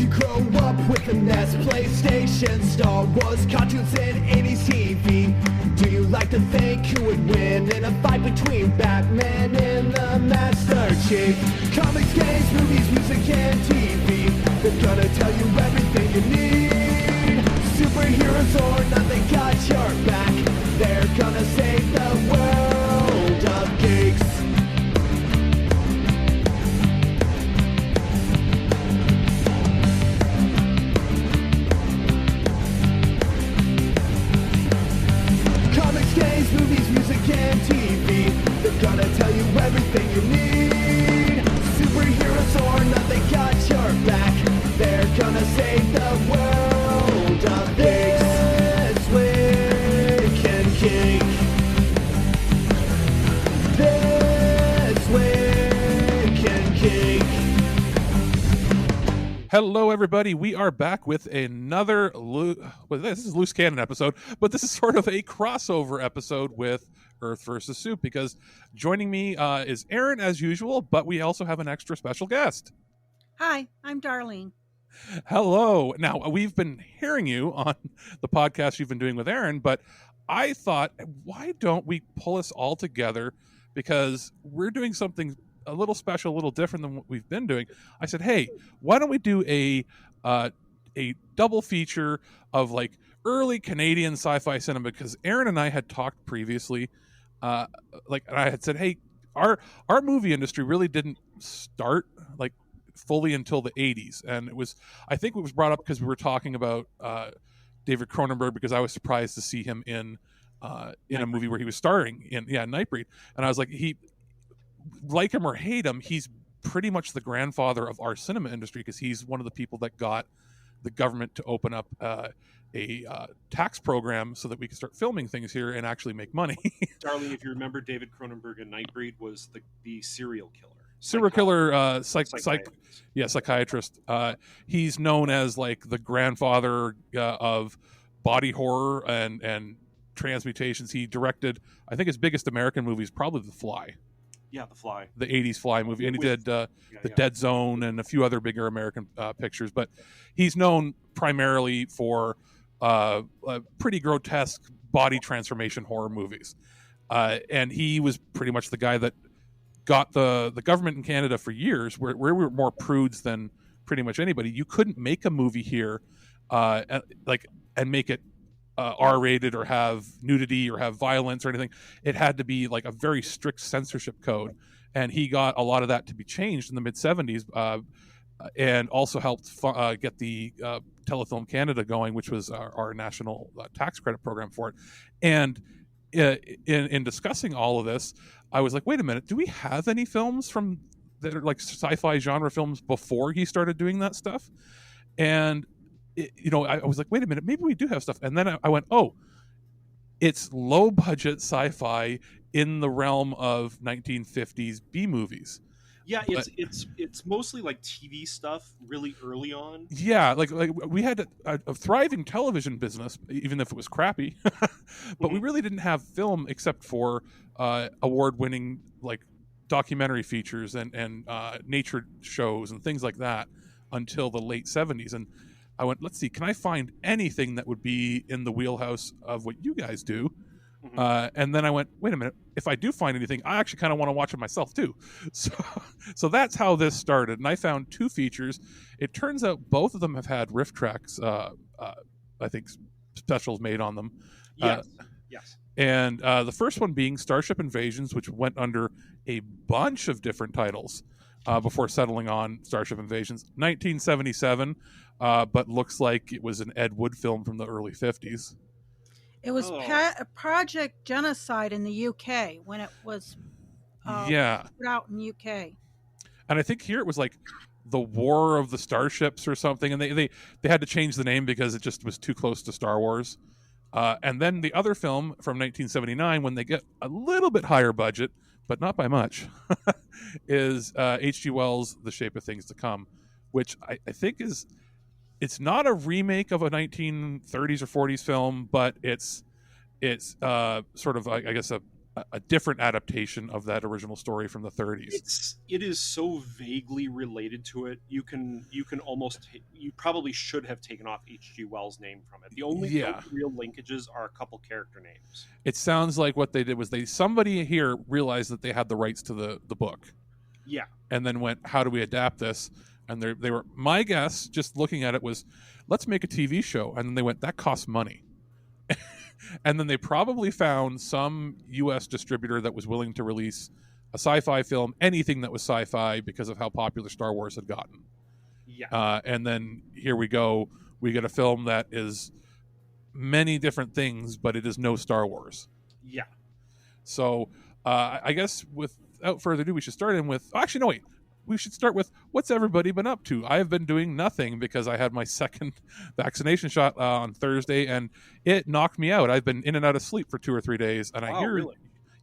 you grow up with a NES, PlayStation, Star Wars, cartoons, and 80s TV? Do you like to think who would win in a fight between Batman and the Master Chief? Comics, games, movies, music, and TV, they're gonna tell you everything you need. Superheroes or not, they got your back. They're gonna save the world of geeks. Games, movies, music, and TV, they're gonna tell you everything you need. Superheroes or not, they got your back. They're gonna save the world of This Week in Geek. This Week in Geek. Hello, everybody. We are back with another this is a loose cannon episode, but this is sort of a crossover episode with Earth versus Soup, because joining me is Aaron as usual, but we also have an extra special guest. Hi, I'm Darlene. Hello. Now, we've been hearing you on the podcast you've been doing with Aaron, but I thought, why don't we pull us all together, because we're doing something a little special, a little different than what we've been doing. I said, hey, why don't we do a double feature of like early Canadian sci-fi cinema? Because Aaron and I had talked previously, and I had said, hey, our movie industry really didn't start like fully until the 80s, and I think it was brought up because we were talking about David Cronenberg, because I was surprised to see him in a movie where he was starring in Nightbreed, and I was like, like him or hate him, he's pretty much the grandfather of our cinema industry, because he's one of the people that got the government to open up a tax program so that we could start filming things here and actually make money. Darlene, if you remember, David Cronenberg in Nightbreed was the serial killer. Psychiatrist. He's known as like the grandfather of body horror and transmutations. He directed, I think his biggest American movie is probably The Fly. Yeah, The Fly. The 80s Fly movie. And he did The Dead Zone and a few other bigger American pictures. But he's known primarily for pretty grotesque body transformation horror movies. And he was pretty much the guy that got the government in Canada for years, where we were more prudes than pretty much anybody. You couldn't make a movie here and make it R-rated or have nudity or have violence or anything. It had to be like a very strict censorship code, and he got a lot of that to be changed in the mid-70s, and also helped get the Telefilm Canada going, which was our national tax credit program for it. And in discussing all of this, I was like, wait a minute, do we have any films that are like sci-fi genre films before he started doing that stuff? And I was like, wait a minute, maybe we do have stuff. And then I went, oh, it's low budget sci-fi in the realm of 1950s B movies. Yeah, it's mostly like TV stuff really early on. Yeah, like we had a thriving television business, even if it was crappy. But we really didn't have film except for award-winning like documentary features and nature shows and things like that until the late 70s. And I went, let's see, can I find anything that would be in the wheelhouse of what you guys do? And then I went, wait a minute, if I do find anything, I actually kind of want to watch it myself too. So that's how this started. And I found two features. It turns out both of them have had riff tracks, I think specials made on them. Yes. And the first one being Starship Invasions, which went under a bunch of different titles before settling on Starship Invasions. 1977, but looks like it was an Ed Wood film from the early 50s. It was Project Genocide in the UK when it was put out in the UK. And I think here it was like the War of the Starships or something, and they had to change the name because it just was too close to Star Wars. And then the other film from 1979, when they get a little bit higher budget, but not by much, is H.G. Wells' The Shape of Things to Come, which I think it's not a remake of a 1930s or 40s film, but it's sort of, I guess, a different adaptation of that original story from the 30s. It is so vaguely related to it. You can almost, you probably should have taken off H.G. Wells' name from it. The only real linkages are a couple character names. It sounds like what they did was somebody here realized that they had the rights to the book. Yeah. And then went, how do we adapt this? And they were, my guess, just looking at it, was, let's make a TV show. And then they went, that costs money. And then they probably found some U.S. distributor that was willing to release a sci-fi film, anything that was sci-fi, because of how popular Star Wars had gotten. Yeah. And then here we go. We get a film that is many different things, but it is no Star Wars. Yeah. So I guess without further ado, we should start in with... Actually, no, wait. We should start with, what's everybody been up to? I have been doing nothing because I had my second vaccination shot on Thursday, and it knocked me out. I've been in and out of sleep for 2 or 3 days, and I hear... Really?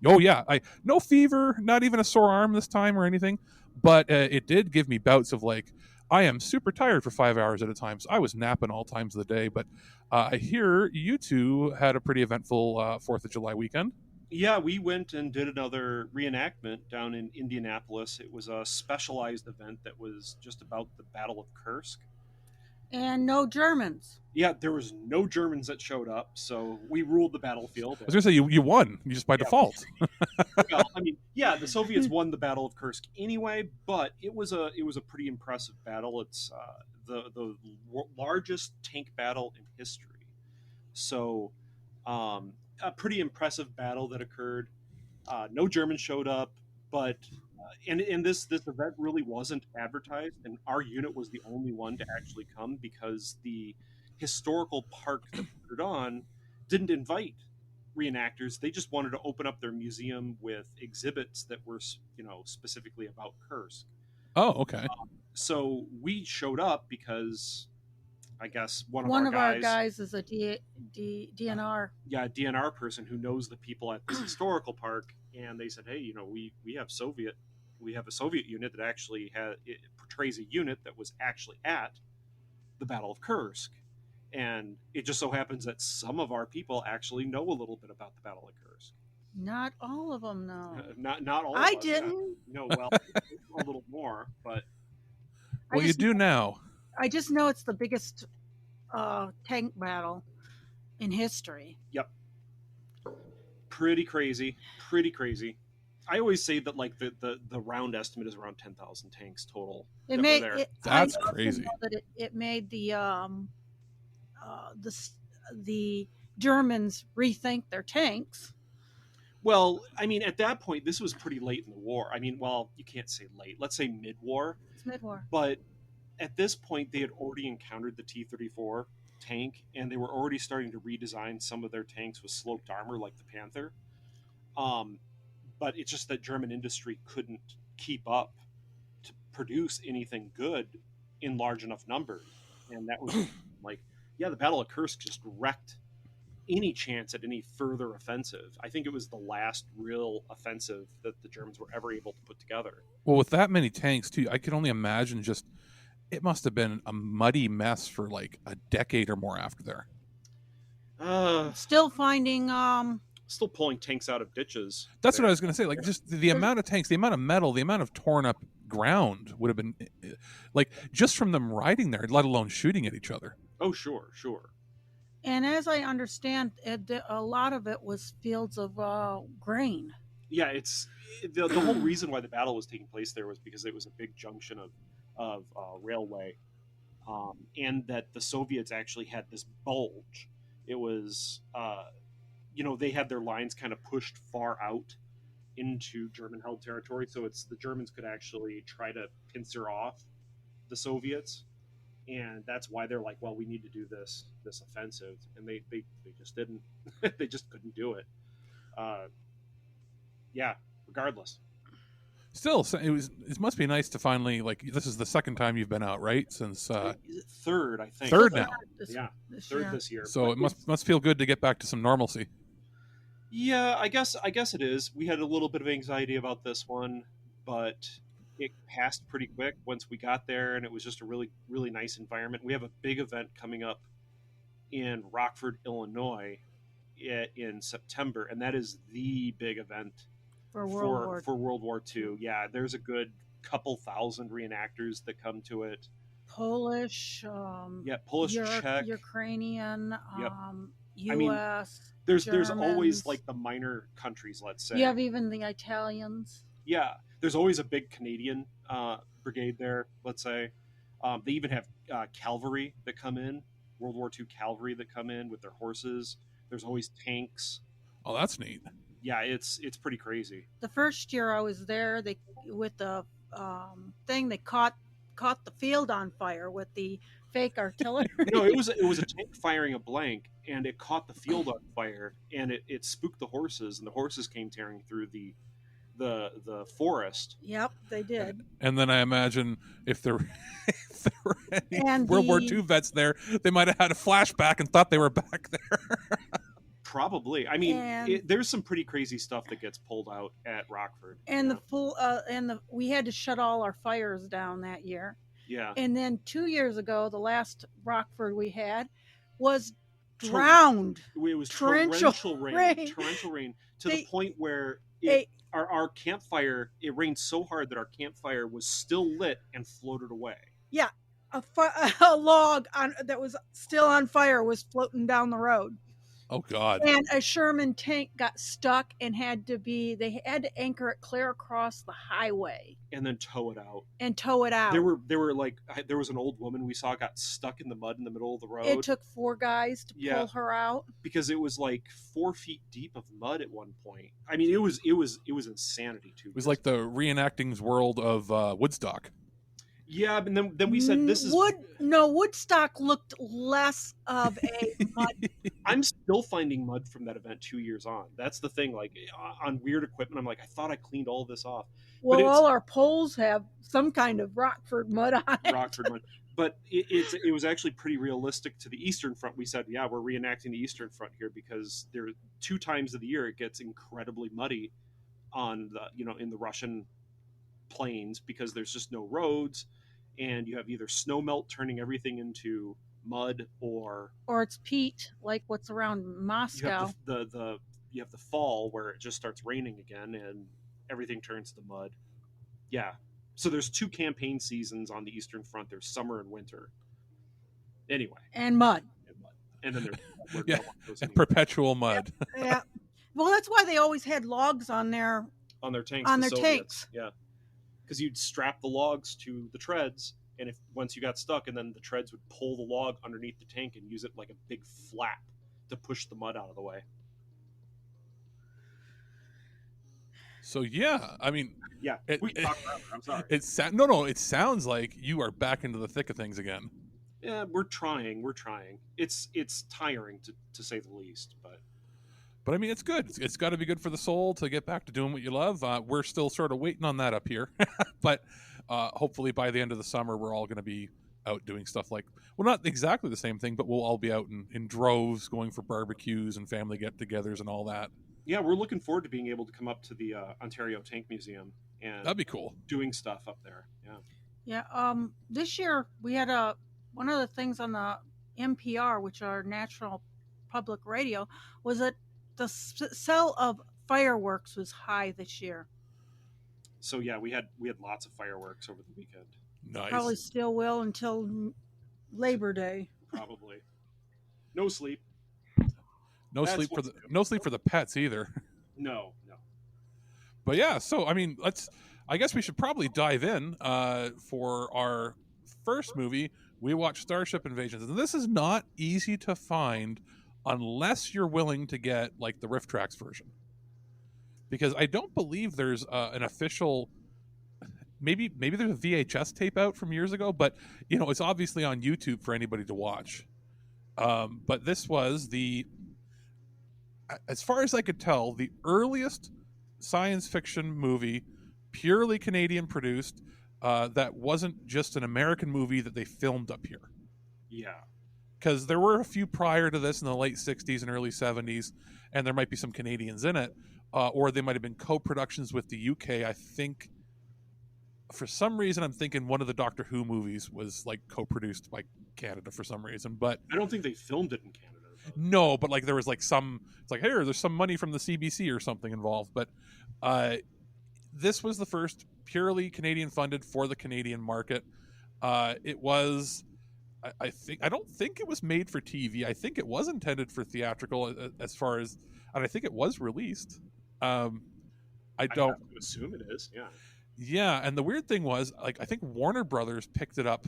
Oh, yeah. No fever, not even a sore arm this time or anything, but it did give me bouts of, like, I am super tired for 5 hours at a time, so I was napping all times of the day. But I hear you two had a pretty eventful 4th of July weekend. Yeah, we went and did another reenactment down in Indianapolis. It was a specialized event that was just about the Battle of Kursk. And no Germans. Yeah, there was no Germans that showed up, so we ruled the battlefield. I was going to say, you won, just by default. Well, I mean, yeah, the Soviets won the Battle of Kursk anyway, but it was a pretty impressive battle. It's the largest tank battle in history. So, a pretty impressive battle that occurred. No Germans showed up, but and this event really wasn't advertised, and our unit was the only one to actually come because the historical park that put it on didn't invite reenactors. They just wanted to open up their museum with exhibits that were, specifically about Kursk. Oh, okay. So we showed up because I guess one of our guys is a DNR. Yeah, a DNR person who knows the people at this historical park, and they said, "Hey, we have a Soviet unit that actually portrays a unit that was actually at the Battle of Kursk." And it just so happens that some of our people actually know a little bit about the Battle of Kursk. Not all of them know. Not all. I of us, didn't. No, well, a little more, but well, you do now. I just know it's the biggest tank battle in history. Yep. Pretty crazy. I always say that, like, the round estimate is around 10,000 tanks total. That's crazy. That it made the Germans rethink their tanks. Well, I mean, at that point, this was pretty late in the war. I mean, well, you can't say late. Let's say mid-war. It's mid-war. But at this point, they had already encountered the T-34 tank, and they were already starting to redesign some of their tanks with sloped armor, like the Panther. But it's just that German industry couldn't keep up to produce anything good in large enough numbers. And that was like, the Battle of Kursk just wrecked any chance at any further offensive. I think it was the last real offensive that the Germans were ever able to put together. Well, with that many tanks, too, I can only imagine it must have been a muddy mess for like a decade or more after there. Still finding... Still pulling tanks out of ditches. That's what I was going to say. Like, just the amount of tanks, the amount of metal, the amount of torn up ground would have been, like, just from them riding there, let alone shooting at each other. Oh, sure. And as I understand, a lot of it was fields of grain. Yeah, it's the whole reason why the battle was taking place there was because it was a big junction of railway, and that the Soviets actually had this bulge. It was, they had their lines kind of pushed far out into German-held territory, so the Germans could actually try to pincer off the Soviets. And that's why they're like, well, we need to do this offensive, and they just didn't. They just couldn't do it. Regardless. Still, it must be nice to finally, like, this is the second time you've been out, right? Since is it third, I think. Third now. Third this year. So it must feel good to get back to some normalcy. Yeah, I guess it is. We had a little bit of anxiety about this one, but it passed pretty quick once we got there, and it was just a really, really nice environment. We have a big event coming up in Rockford, Illinois in September, and that is the big event for World War II. Yeah, there's a good couple thousand reenactors that come to it. Polish, Polish, Czech, Ukrainian, yep. U.S. I mean, there's always like the minor countries, let's say. You have even the Italians. Yeah, there's always a big Canadian brigade there, let's say. They even have cavalry that come in, World War II cavalry that come in with their horses. There's always tanks. Oh, that's neat. Yeah, it's pretty crazy. The first year I was there, they with the thing, they caught the field on fire with the fake artillery. No, it was a tank firing a blank, and it caught the field on fire, and it spooked the horses, and the horses came tearing through the forest. Yep, they did. And then I imagine if there were any World War II vets there, they might have had a flashback and thought they were back there. Probably. I mean, there's some pretty crazy stuff that gets pulled out at Rockford. And we had to shut all our fires down that year. Yeah. And then 2 years ago, the last Rockford we had was drowned. It was torrential rain to the point where our campfire, it rained so hard that our campfire was still lit and floated away. Yeah. A log that was still on fire was floating down the road. Oh God! And a Sherman tank got stuck and they had to anchor it clear across the highway and then tow it out. There was an old woman we saw got stuck in the mud in the middle of the road. It took 4 guys to pull her out because it was like 4 feet deep of mud at one point. I mean, it was insanity too. It was like the reenacting's world of Woodstock. Yeah, but then we said this is Woodstock looked less of a mud. I'm still finding mud from that event 2 years on. That's the thing. Like on weird equipment, I'm like, I thought I cleaned all this off. Well, all our poles have some kind of Rockford mud on it. Rockford mud, but it was actually pretty realistic to the Eastern Front. We said, yeah, we're reenacting the Eastern Front here because there are 2 times of the year it gets incredibly muddy on in the Russian plains because there's just no roads. And you have either snow melt turning everything into mud, or it's peat, like what's around Moscow. You have the fall where it just starts raining again, and everything turns to mud. Yeah, so there's 2 campaign seasons on the Eastern Front. There's summer and winter. Anyway, and mud, and then there's perpetual mud. Yeah. Well, that's why they always had logs on their tanks. Yeah. Because you'd strap the logs to the treads, and once you got stuck, and then the treads would pull the log underneath the tank and use it like a big flap to push the mud out of the way. So yeah, I mean, we can talk about it. I'm sorry. It sounds like you are back into the thick of things again. Yeah, we're trying. It's tiring to say the least, but I mean, it's good. It's got to be good for the soul to get back to doing what you love. We're still sort of waiting on that up here, but hopefully by the end of the summer, we're all going to be out doing stuff like, well, not exactly the same thing, but we'll all be out in droves going for barbecues and family get-togethers and all that. Yeah, we're looking forward to being able to come up to the Ontario Tank Museum and that'd be cool. Doing stuff up there. Yeah. Yeah. This year we had one of the things on the NPR, which are National Public Radio, was that the sale of fireworks was high this year. So yeah, we had lots of fireworks over the weekend. Nice. Probably still will until Labor Day. Probably. No sleep. No sleep for the pets either. No. But yeah, so I mean, I guess we should probably dive in for our first movie. We watched Starship Invasions, and this is not easy to find unless you're willing to get like the Riff Tracks version, because I don't believe there's an official. Maybe there's a VHS tape out from years ago, but it's obviously on YouTube for anybody to watch. But this was as far as I could tell, the earliest science fiction movie, purely Canadian produced, that wasn't just an American movie that they filmed up here. Yeah. Because there were a few prior to this in the late 60s and early 70s, and there might be some Canadians in it, or they might have been co-productions with the UK. I think, for some reason, I'm thinking one of the Doctor Who movies was like co-produced by Canada for some reason. But I don't think they filmed it in Canada. No, but like there was like some. It's like, hey, there's some money from the CBC or something involved. But this was the first purely Canadian funded for the Canadian market. It was. I don't think it was made for TV. I think it was intended for theatrical, as far as, and I think it was released. I don't have to assume it is. Yeah. Yeah, and the weird thing was, like, I think Warner Brothers picked it up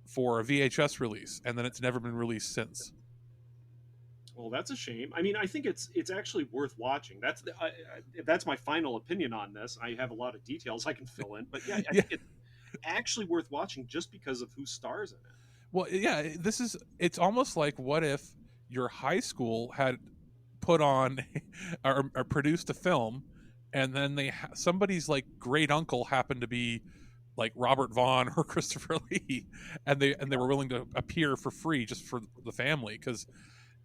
for a VHS release, and then it's never been released since. Well, that's a shame. I mean, I think it's actually worth watching. That's my final opinion on this. I have a lot of details I can fill in, but yeah, I think it's actually worth watching just because of who stars in it. Well, yeah, it's almost like, what if your high school had put on or produced a film, and then somebody's like great uncle happened to be like Robert Vaughn or Christopher Lee, and they were willing to appear for free just for the family, because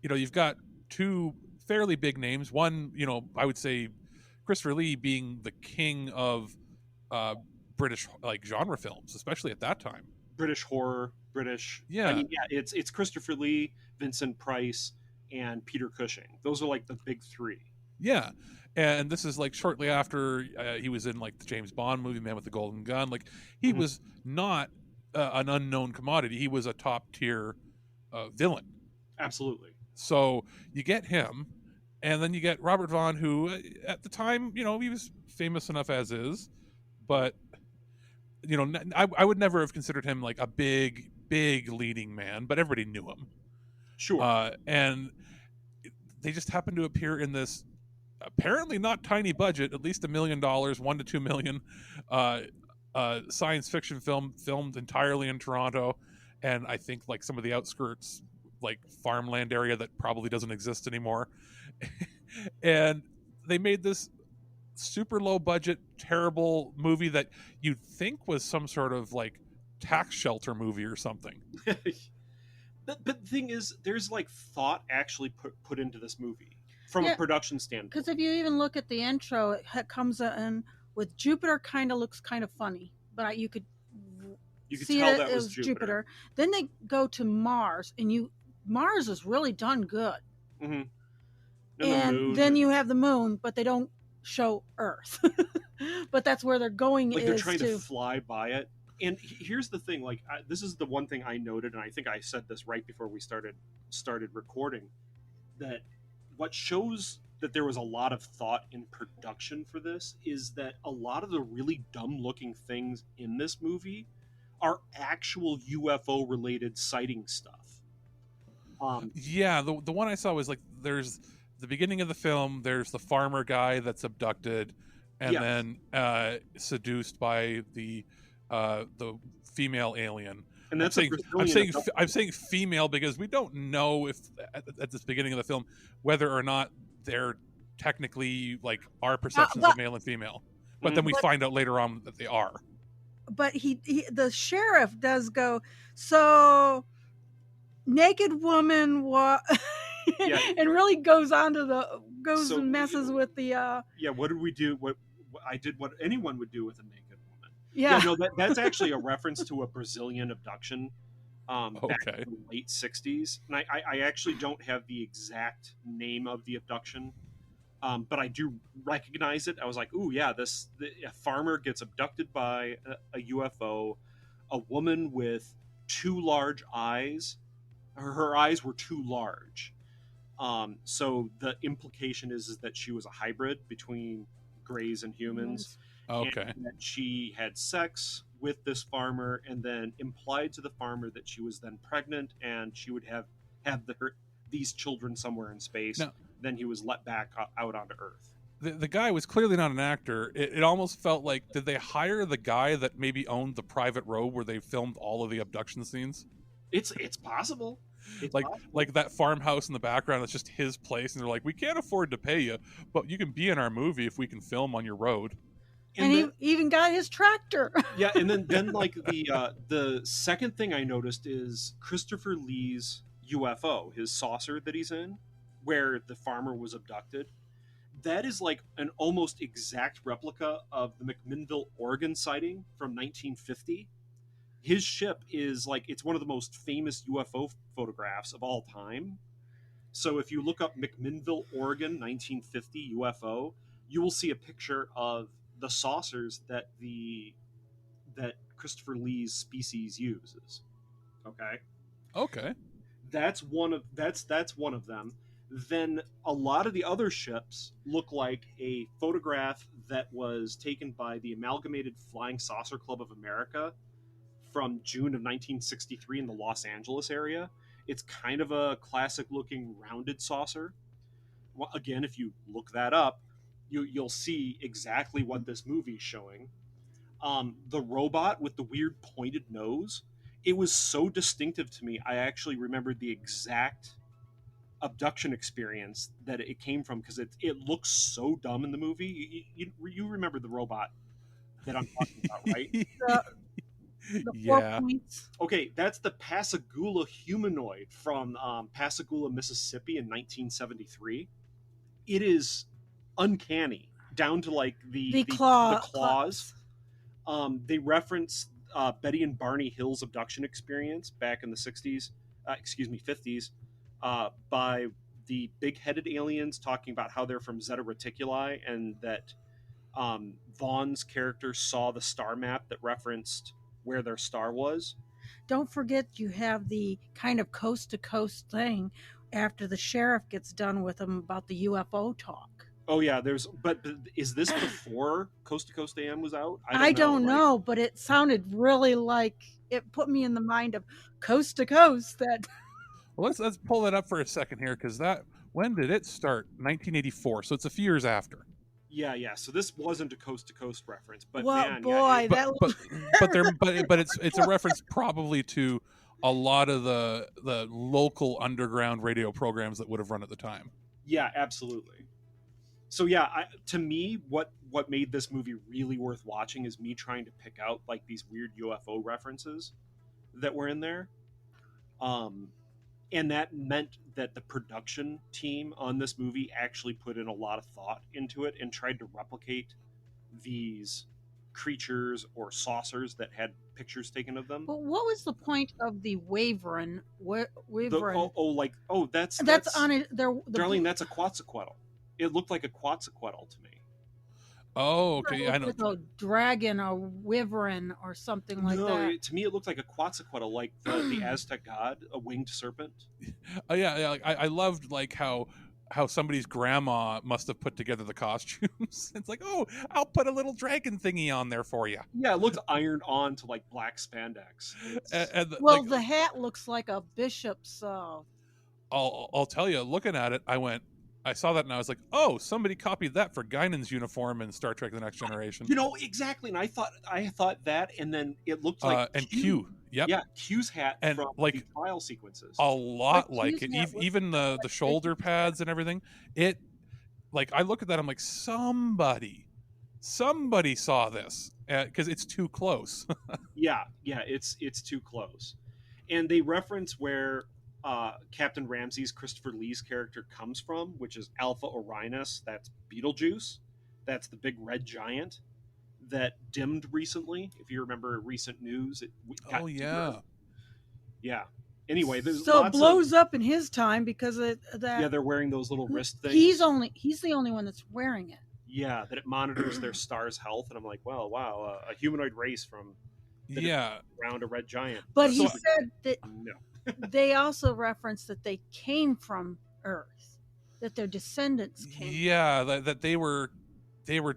you've got two fairly big names. One, I would say Christopher Lee being the king of British like genre films, especially at that time. British horror, British. Yeah. I mean, yeah, it's Christopher Lee, Vincent Price, and Peter Cushing. Those are like the big three. Yeah. And this is like shortly after he was in like the James Bond movie, Man with the Golden Gun. Like he was not an unknown commodity. He was a top tier villain. Absolutely. So you get him, and then you get Robert Vaughn, who at the time, he was famous enough as is, but I would never have considered him like a big leading man, but everybody knew him. Sure. And they just happened to appear in this apparently not tiny budget, at least $1 million, $1 to $2 million, science fiction film filmed entirely in Toronto, and I think like some of the outskirts, like farmland area that probably doesn't exist anymore. And they made this super low budget, terrible movie that you'd think was some sort of like tax shelter movie or something. But the thing is, there's like thought actually put into this movie from a production standpoint. Because if you even look at the intro, it comes in with Jupiter. Kind of looks kind of funny, but you could see tell that it was Jupiter. Then they go to Mars, and Mars is really done good. Mm-hmm. And then you have the moon, but they don't show Earth. But that's where they're going. Like they're trying to fly by it. And here's the thing, like this is the one thing I noted, and I think I said this right before we started recording, that what shows that there was a lot of thought in production for this is that a lot of the really dumb looking things in this movie are actual UFO related sighting stuff. Yeah, the one I saw was like, there's the beginning of the film, there's the farmer guy that's abducted and then seduced by the female alien. And that's I'm saying female because we don't know if at this beginning of the film whether or not they're technically like our perceptions of male and female, but then we find out later on that they are. But the sheriff does go, so naked woman and really goes on to and messes with the what did we do? What I did, what anyone would do with a naked woman. Yeah, no, that's actually a reference to a Brazilian abduction back in the late 60s. And I actually don't have the exact name of the abduction, but I do recognize it. I was like, ooh, yeah, a farmer gets abducted by a UFO, a woman with too large eyes. Her eyes were too large. So the implication is that she was a hybrid between greys and humans. Okay. And that she had sex with this farmer, and then implied to the farmer that she was then pregnant, and she would have these children somewhere in space. Now, then he was let back out onto Earth. The guy was clearly not an actor. It almost felt like, did they hire the guy that maybe owned the private row where they filmed all of the abduction scenes? It's possible. Like that farmhouse in the background, it's just his place, and they're like, we can't afford to pay you, but you can be in our movie if we can film on your road. And he even got his tractor. Yeah, and then like the second thing I noticed is Christopher Lee's UFO, his saucer that he's in, where the farmer was abducted. That is like an almost exact replica of the McMinnville, Oregon sighting from 1950. His ship is like, it's one of the most famous UFO photographs of all time. So if you look up McMinnville, Oregon, 1950 UFO, you will see a picture of the saucers that Christopher Lee's species uses. Okay, Okay. that's one of them. Then a lot of the other ships look like a photograph that was taken by the Amalgamated Flying Saucer Club of America from June of 1963 in the Los Angeles area. It's kind of a classic looking rounded saucer. Well, again, if you look that up, you'll see exactly what this movie's showing. The robot with the weird pointed nose, it was so distinctive to me. I actually remembered the exact abduction experience that it came from, because it looks so dumb in the movie. You remember the robot that I'm talking about, right? The 4 Yeah. points. Okay, that's the Pascagoula humanoid from Pascagoula, Mississippi in 1973. It is uncanny down to like the claws. They reference Betty and Barney Hill's abduction experience back in the 60s, 50s, by the big-headed aliens talking about how they're from Zeta Reticuli, and that Vaughn's character saw the star map that referenced where their star was. Don't forget, you have the kind of coast to coast thing after the sheriff gets done with them about the UFO talk. Oh yeah, but is this before Coast to Coast AM was out? I don't know, but it sounded really like, it put me in the mind of Coast to Coast. That Well, let's pull that up for a second here, because when did it start? 1984, so it's a few years after. Yeah. So this wasn't a Coast to Coast reference, but well, man, boy, yeah, but it's a reference probably to a lot of the local underground radio programs that would have run at the time. Yeah, absolutely. So yeah, to me, what made this movie really worth watching is me trying to pick out like these weird UFO references that were in there. And that meant that the production team on this movie actually put in a lot of thought into it and tried to replicate these creatures or saucers that had pictures taken of them. But what was the point of the Wavering? That's on it. Darlene, that's a Quetzalcoatl. It looked like a Quetzalcoatl to me. Oh, okay. I know. Like a dragon or wyvern or something like that. To me, it looked like a Quetzalcoatl, like the Aztec god, a winged serpent. Oh yeah. Like, I loved like how somebody's grandma must have put together the costumes. It's like, oh, I'll put a little dragon thingy on there for you. Yeah, it looks ironed on to like black spandex. The hat looks like a bishop's. I'll tell you, looking at it, I saw that and I was like, oh, somebody copied that for Guinan's uniform in Star Trek: The Next Generation. Exactly. And I thought that, and then it looked like and Q. Yep. Yeah, Q's hat and from like the trial sequences. A lot like it. Even the shoulder pads and everything. It, like, I look at that, I'm like, somebody saw this because it's too close. yeah, it's too close. And they reference where Captain Ramsey's Christopher Lee's character comes from, which is Alpha Orionis. That's Beetlejuice. That's the big red giant that dimmed recently. If you remember recent news, yeah. Anyway, so it blows up in his time because of that. Yeah, they're wearing those little wrist things. He's the only one that's wearing it. Yeah, that it monitors their star's health, and I'm like, well, wow, a humanoid race from around a red giant. But he said that no. They also referenced that they came from Earth, that their descendants came. Yeah, that they were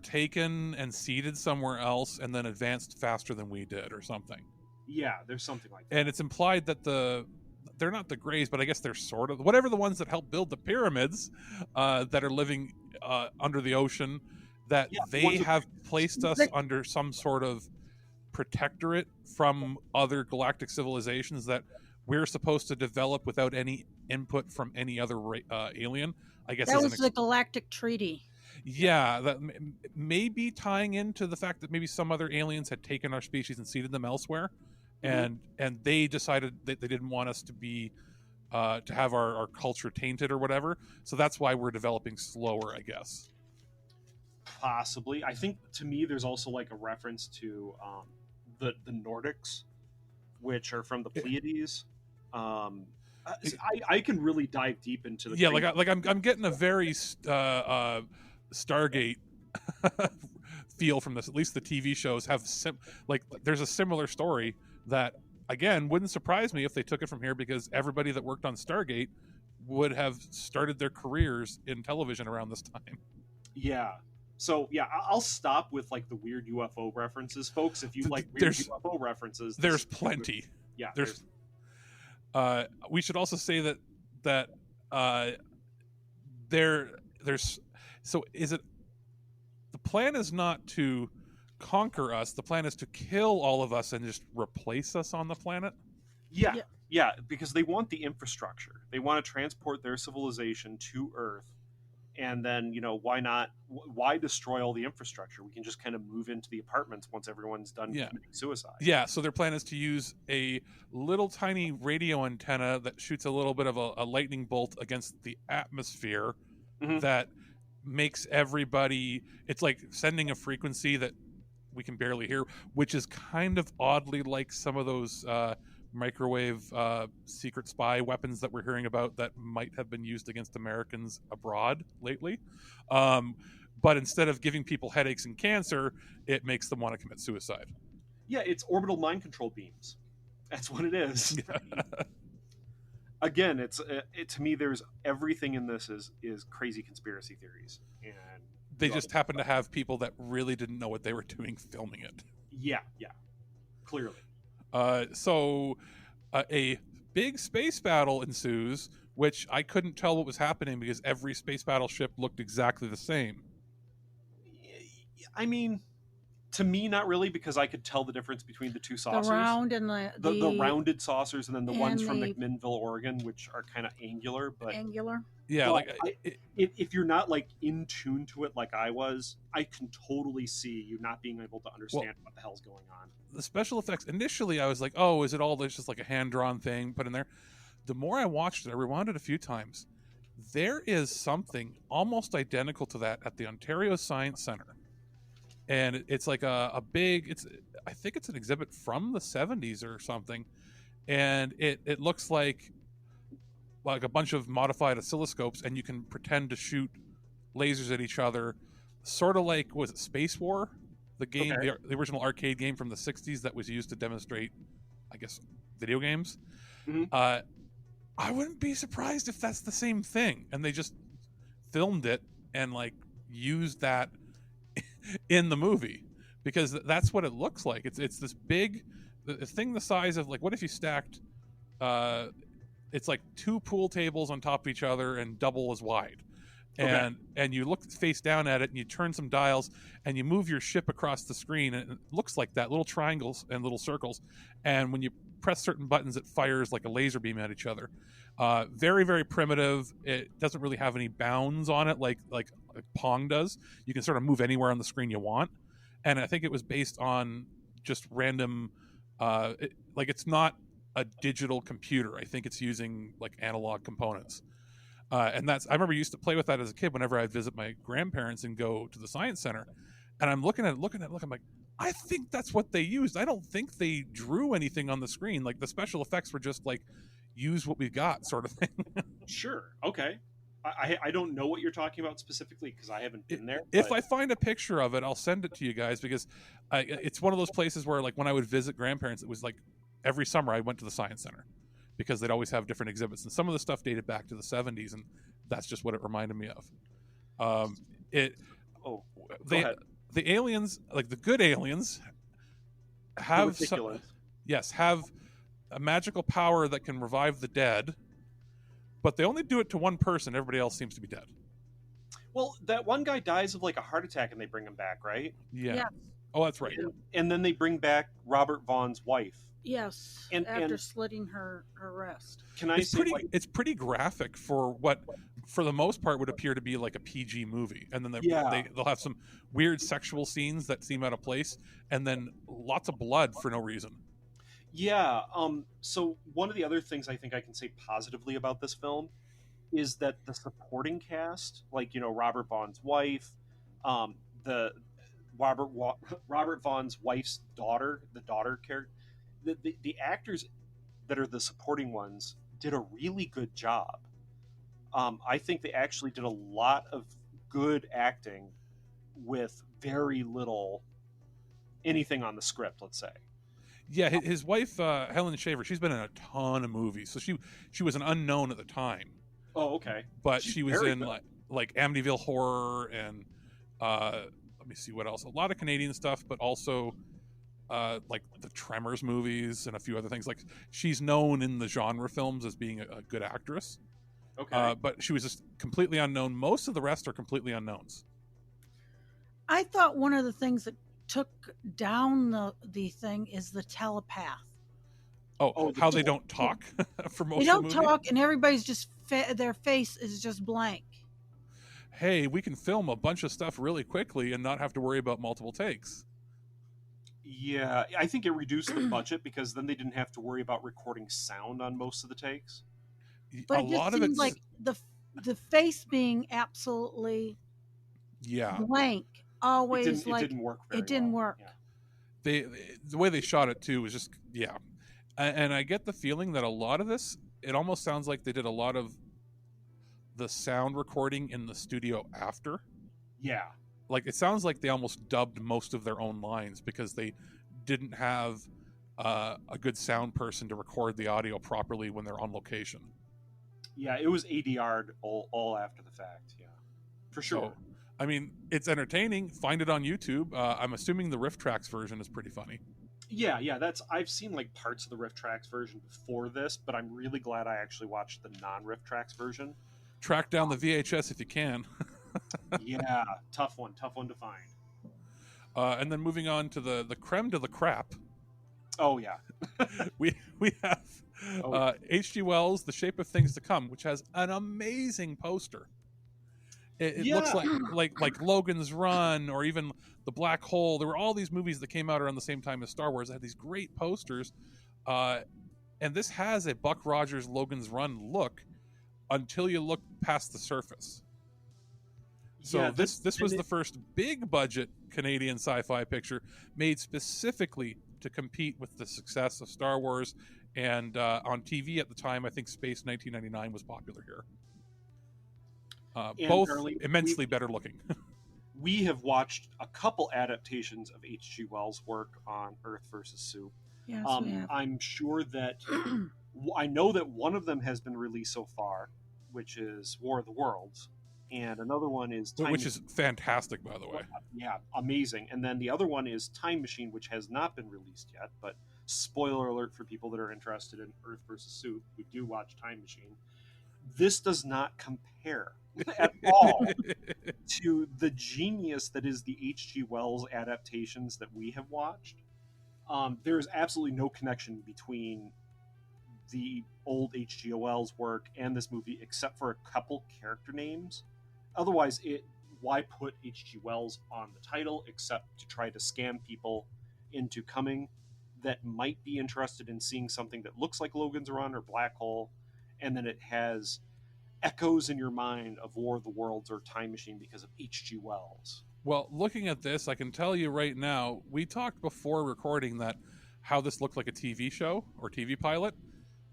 taken and seeded somewhere else and then advanced faster than we did or something. Yeah, there's something like that. And it's implied that they're not the Greys, but I guess they're sort of whatever the ones that helped build the pyramids that are living under the ocean, that they have placed us under some sort of protectorate from other galactic civilizations that we're supposed to develop without any input from any other alien. I guess that was the Galactic Treaty. Yeah, that may be tying into the fact that maybe some other aliens had taken our species and seeded them elsewhere, and they decided that they didn't want us to be to have our culture tainted or whatever. So that's why we're developing slower, I guess. Possibly. I think to me there's also like a reference to the Nordics, which are from the Pleiades. I can really dive deep into the Yeah, I'm getting a very Stargate feel from this. At least the TV shows have there's a similar story that, again, wouldn't surprise me if they took it from here, because everybody that worked on Stargate would have started their careers in television around this time. Yeah. So yeah, I'll stop with like the weird UFO references, folks. If you like weird UFO references, there's plenty. Yeah, there's. We should also say that there's. So is it? The plan is not to conquer us. The plan is to kill all of us and just replace us on the planet. Yeah, because they want the infrastructure. They want to transport their civilization to Earth. And then, why destroy all the infrastructure? We can just kind of move into the apartments once everyone's done committing suicide. Yeah, so their plan is to use a little tiny radio antenna that shoots a little bit of a lightning bolt against the atmosphere that makes everybody... It's like sending a frequency that we can barely hear, which is kind of oddly like some of those... microwave secret spy weapons that we're hearing about that might have been used against Americans abroad lately. But instead of giving people headaches and cancer, it makes them want to commit suicide. Yeah, it's orbital mind control beams. That's what it is. Again, to me, there's everything in this is crazy conspiracy theories, and they just happen to have people that really didn't know what they were doing filming it. Yeah, clearly. So a big space battle ensues, which I couldn't tell what was happening because every space battleship looked exactly the same. I mean, to me, not really, because I could tell the difference between the two saucers. The round and the rounded saucers, and then the ones from McMinnville, Oregon, which are kind of angular. But angular. Yeah, if you're not like in tune to it like I was, I can totally see you not being able to understand what the hell's going on. The special effects, initially I was like, oh, is it all just like a hand-drawn thing put in there? The more I watched it, I rewound it a few times. There is something almost identical to that at the Ontario Science Centre. And it's like a big, I think it's an exhibit from the 70s or something. And it looks like a bunch of modified oscilloscopes, and you can pretend to shoot lasers at each other, sort of like, was it Space War? The game, the original arcade game from the 60s that was used to demonstrate, I guess, video games. I wouldn't be surprised if that's the same thing, and they just filmed it and like used that in the movie, because that's what it looks like. It's this big thing the size of, like, what if you stacked it's like two pool tables on top of each other and double as wide. And you look face down at it, and you turn some dials, and you move your ship across the screen, and it looks like that, little triangles and little circles. And when you press certain buttons, it fires like a laser beam at each other. Very, very primitive. It doesn't really have any bounds on it like Pong does. You can sort of move anywhere on the screen you want. And I think it was based on just random, it's not a digital computer. I think it's using like analog components. And I remember I used to play with that as a kid whenever I'd visit my grandparents and go to the Science Center. And I'm looking at it, I'm like, I think that's what they used. I don't think they drew anything on the screen. Like, the special effects were just like, use what we've got sort of thing. Sure. Okay. I don't know what you're talking about specifically because I haven't been there. If I find a picture of it, I'll send it to you guys, because it's one of those places where, like, when I would visit grandparents, it was like every summer I went to the Science Center, because they'd always have different exhibits, and some of the stuff dated back to the 70s, and that's just what it reminded me of. The aliens, like the good aliens, have have a magical power that can revive the dead, but they only do it to one person. Everybody else seems to be dead. Well, that one guy dies of like a heart attack, and they bring him back, right? Yeah. Oh, that's right. And then they bring back Robert Vaughn's wife. Yes, after slitting her wrist. It's pretty graphic for what, for the most part, would appear to be like a PG movie, and then they'll have some weird sexual scenes that seem out of place, and then lots of blood for no reason. Yeah. So one of the other things I think I can say positively about this film is that the supporting cast, like, Robert Vaughn's wife, the Robert Vaughn's wife's daughter, the daughter character. The actors that are the supporting ones did a really good job. I think they actually did a lot of good acting with very little anything on the script, let's say. Yeah, his wife Helen Shaver, she's been in a ton of movies, so she was an unknown at the time. Oh, okay. But She's she was very in good. like Amityville Horror and let me see what else. A lot of Canadian stuff, but also like the Tremors movies and a few other things. Like she's known in the genre films as being a good actress. Okay. But she was just completely unknown. Most of the rest are completely unknowns. I thought one of the things that took down the thing is the telepath. Oh, how they don't talk for most They of the don't movie. talk, and everybody's just their face is just blank. Hey, we can film a bunch of stuff really quickly and not have to worry about multiple takes. Yeah, I think it reduced the budget because then they didn't have to worry about recording sound on most of the takes. But A it just lot of seemed it's like the face being absolutely blank. Always it didn't work very it didn't well. work. Yeah. the way they shot it too was just and I get the feeling that a lot of this, it almost sounds like they did a lot of the sound recording in the studio after. Yeah. Like it sounds like they almost dubbed most of their own lines because they didn't have a good sound person to record the audio properly when they're on location. Yeah, it was ADR'd all after the fact. Yeah, for sure. So, I mean, it's entertaining. Find it on YouTube. I'm assuming the Riff Tracks version is pretty funny. Yeah, I've seen like parts of the Riff Tracks version before this, but I'm really glad I actually watched the non-Riff Tracks version. Track down the VHS if you can. Yeah, tough one to find. And then moving on to the creme de la crap. Oh yeah, we have H.G. Wells' The Shape of Things to Come, which has an amazing poster. It looks like Logan's Run or even The Black Hole. There were all these movies that came out around the same time as Star Wars that had these great posters. And this has a Buck Rogers Logan's Run look until you look past the surface. So yeah, this was the first big budget Canadian sci-fi picture made specifically to compete with the success of Star Wars. And on TV at the time, I think Space 1999 was popular here. Both Darlene, immensely better looking. We have watched a couple adaptations of H.G. Wells' work on Earth versus Soup. Yes, we have. I'm sure that I know that one of them has been released so far, which is War of the Worlds, and another one is which is fantastic, by the way. Yeah, amazing. And then the other one is Time Machine, which has not been released yet, but spoiler alert for people that are interested in Earth versus Soup, who do watch Time Machine. This does not compare at all to the genius that is the H.G. Wells adaptations that we have watched. There is absolutely no connection between the old H.G. Wells work and this movie, except for a couple character names. Otherwise, why put H.G. Wells on the title except to try to scam people into coming that might be interested in seeing something that looks like Logan's Run or Black Hole, and then it has echoes in your mind of War of the Worlds or Time Machine because of H.G. Wells. Well, looking at this, I can tell you right now, we talked before recording that how this looked like a TV show or TV pilot.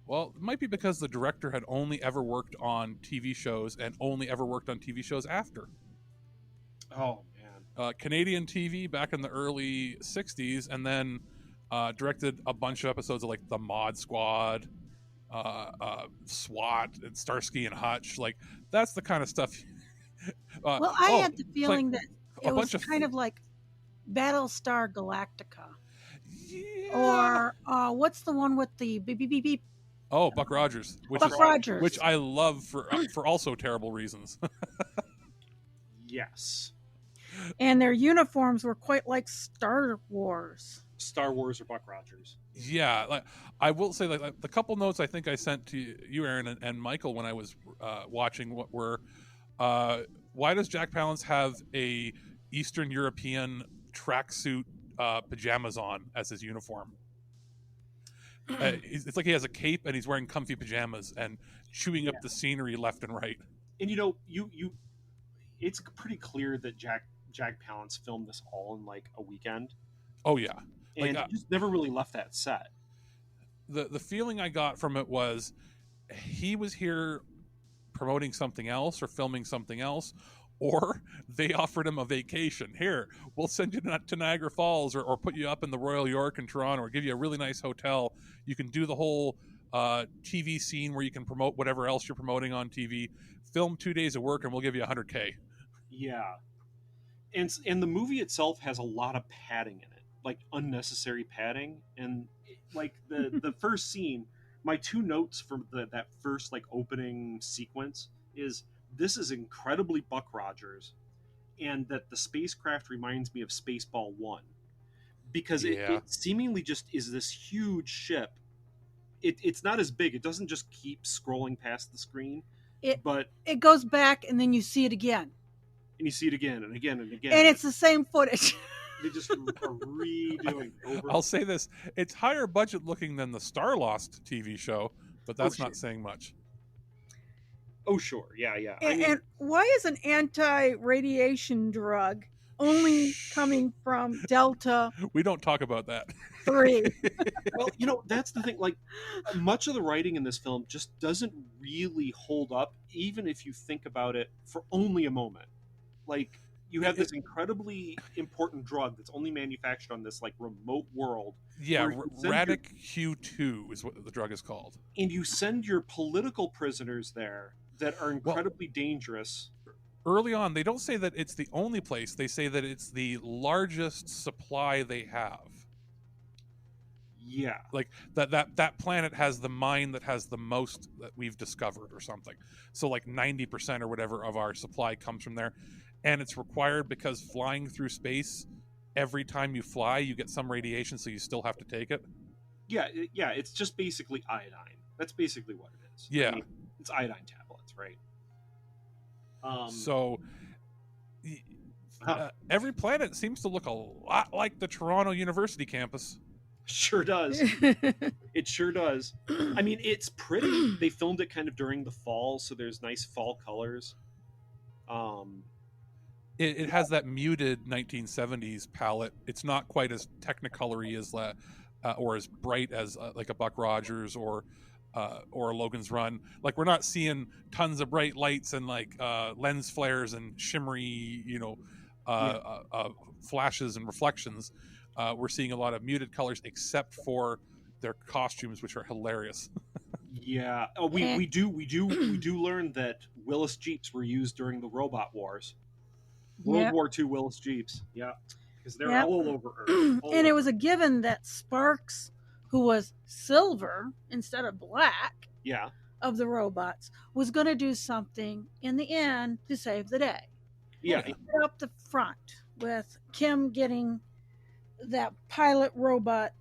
Well, it might be because the director had only ever worked on TV shows and only ever worked on TV shows after. Oh, man. Canadian TV back in the early 60s, and then directed a bunch of episodes of like The Mod Squad, SWAT, and Starsky and Hutch. Like, that's the kind of stuff. Well, I had the feeling that it was bunch kind of like Battlestar Galactica. Yeah. Or what's the one with the beep, beep, beep, beep? Oh, Buck Rogers. Rogers. Which I love for also terrible reasons. Yes. And their uniforms were quite like Star Wars. Star Wars or Buck Rogers. Yeah, like I will say, like the couple notes I think I sent to you, Aaron, and Michael when I was watching what were, why does Jack Palance have a Eastern European tracksuit pajamas on as his uniform? It's like he has a cape and he's wearing comfy pajamas and chewing up the scenery left and right. And you it's pretty clear that Jack Palance filmed this all in like a weekend. Oh yeah, and he just never really left that set. The feeling I got from it was he was here promoting something else or filming something else, or they offered him a vacation. Here, we'll send you to Niagara Falls, or put you up in the Royal York in Toronto, or give you a really nice hotel. You can do the whole TV scene where you can promote whatever else you're promoting on TV. Film 2 days of work, and we'll give you $100K. Yeah, and the movie itself has a lot of padding in it, like unnecessary padding, and like the first scene. My two notes from that first like opening sequence is this is incredibly Buck Rogers, and that the spacecraft reminds me of Spaceball 1 because it seemingly just is this huge ship. It's not as big. It doesn't just keep scrolling past the screen. But it goes back and then you see it again. And you see it again and again and again. And it's the same footage. They just are redoing it over. I'll say this. It's higher budget looking than the Starlost TV show, but that's not saying much. Oh, sure. Yeah. And why is an anti-radiation drug only coming from Delta? We don't talk about that. 3. Well, that's the thing. Like, much of the writing in this film just doesn't really hold up, even if you think about it for only a moment. Like, you have this incredibly important drug that's only manufactured on this, like, remote world. Yeah, Radic Q2 is what the drug is called. And you send your political prisoners there that are incredibly dangerous. Early on, they don't say that it's the only place. They say that it's the largest supply they have. Yeah. Like that planet has the mine that has the most that we've discovered or something. So like 90% or whatever of our supply comes from there. And it's required because flying through space, every time you fly, you get some radiation, so you still have to take it. Yeah, it's just basically iodine. That's basically what it is. Yeah. I mean, it's iodine tablets, right? So every planet seems to look a lot like the Toronto University campus. Sure does. It sure does. I mean, it's pretty. They filmed it kind of during the fall, so there's nice fall colors. It has that muted 1970s palette. It's not quite as technicolory as or as bright as like a Buck Rogers or a Logan's Run. Like, we're not seeing tons of bright lights and like lens flares and shimmery, flashes and reflections. We're seeing a lot of muted colors, except for their costumes, which are hilarious. Yeah. Oh, we do learn that Willis Jeeps were used during the Robot Wars. World War II Willis Jeeps. Yeah. Because they're all over Earth. It was a given that Sparks, who was silver instead of black of the robots, was going to do something in the end to save the day. Yeah. Up the front with Kim getting that pilot robot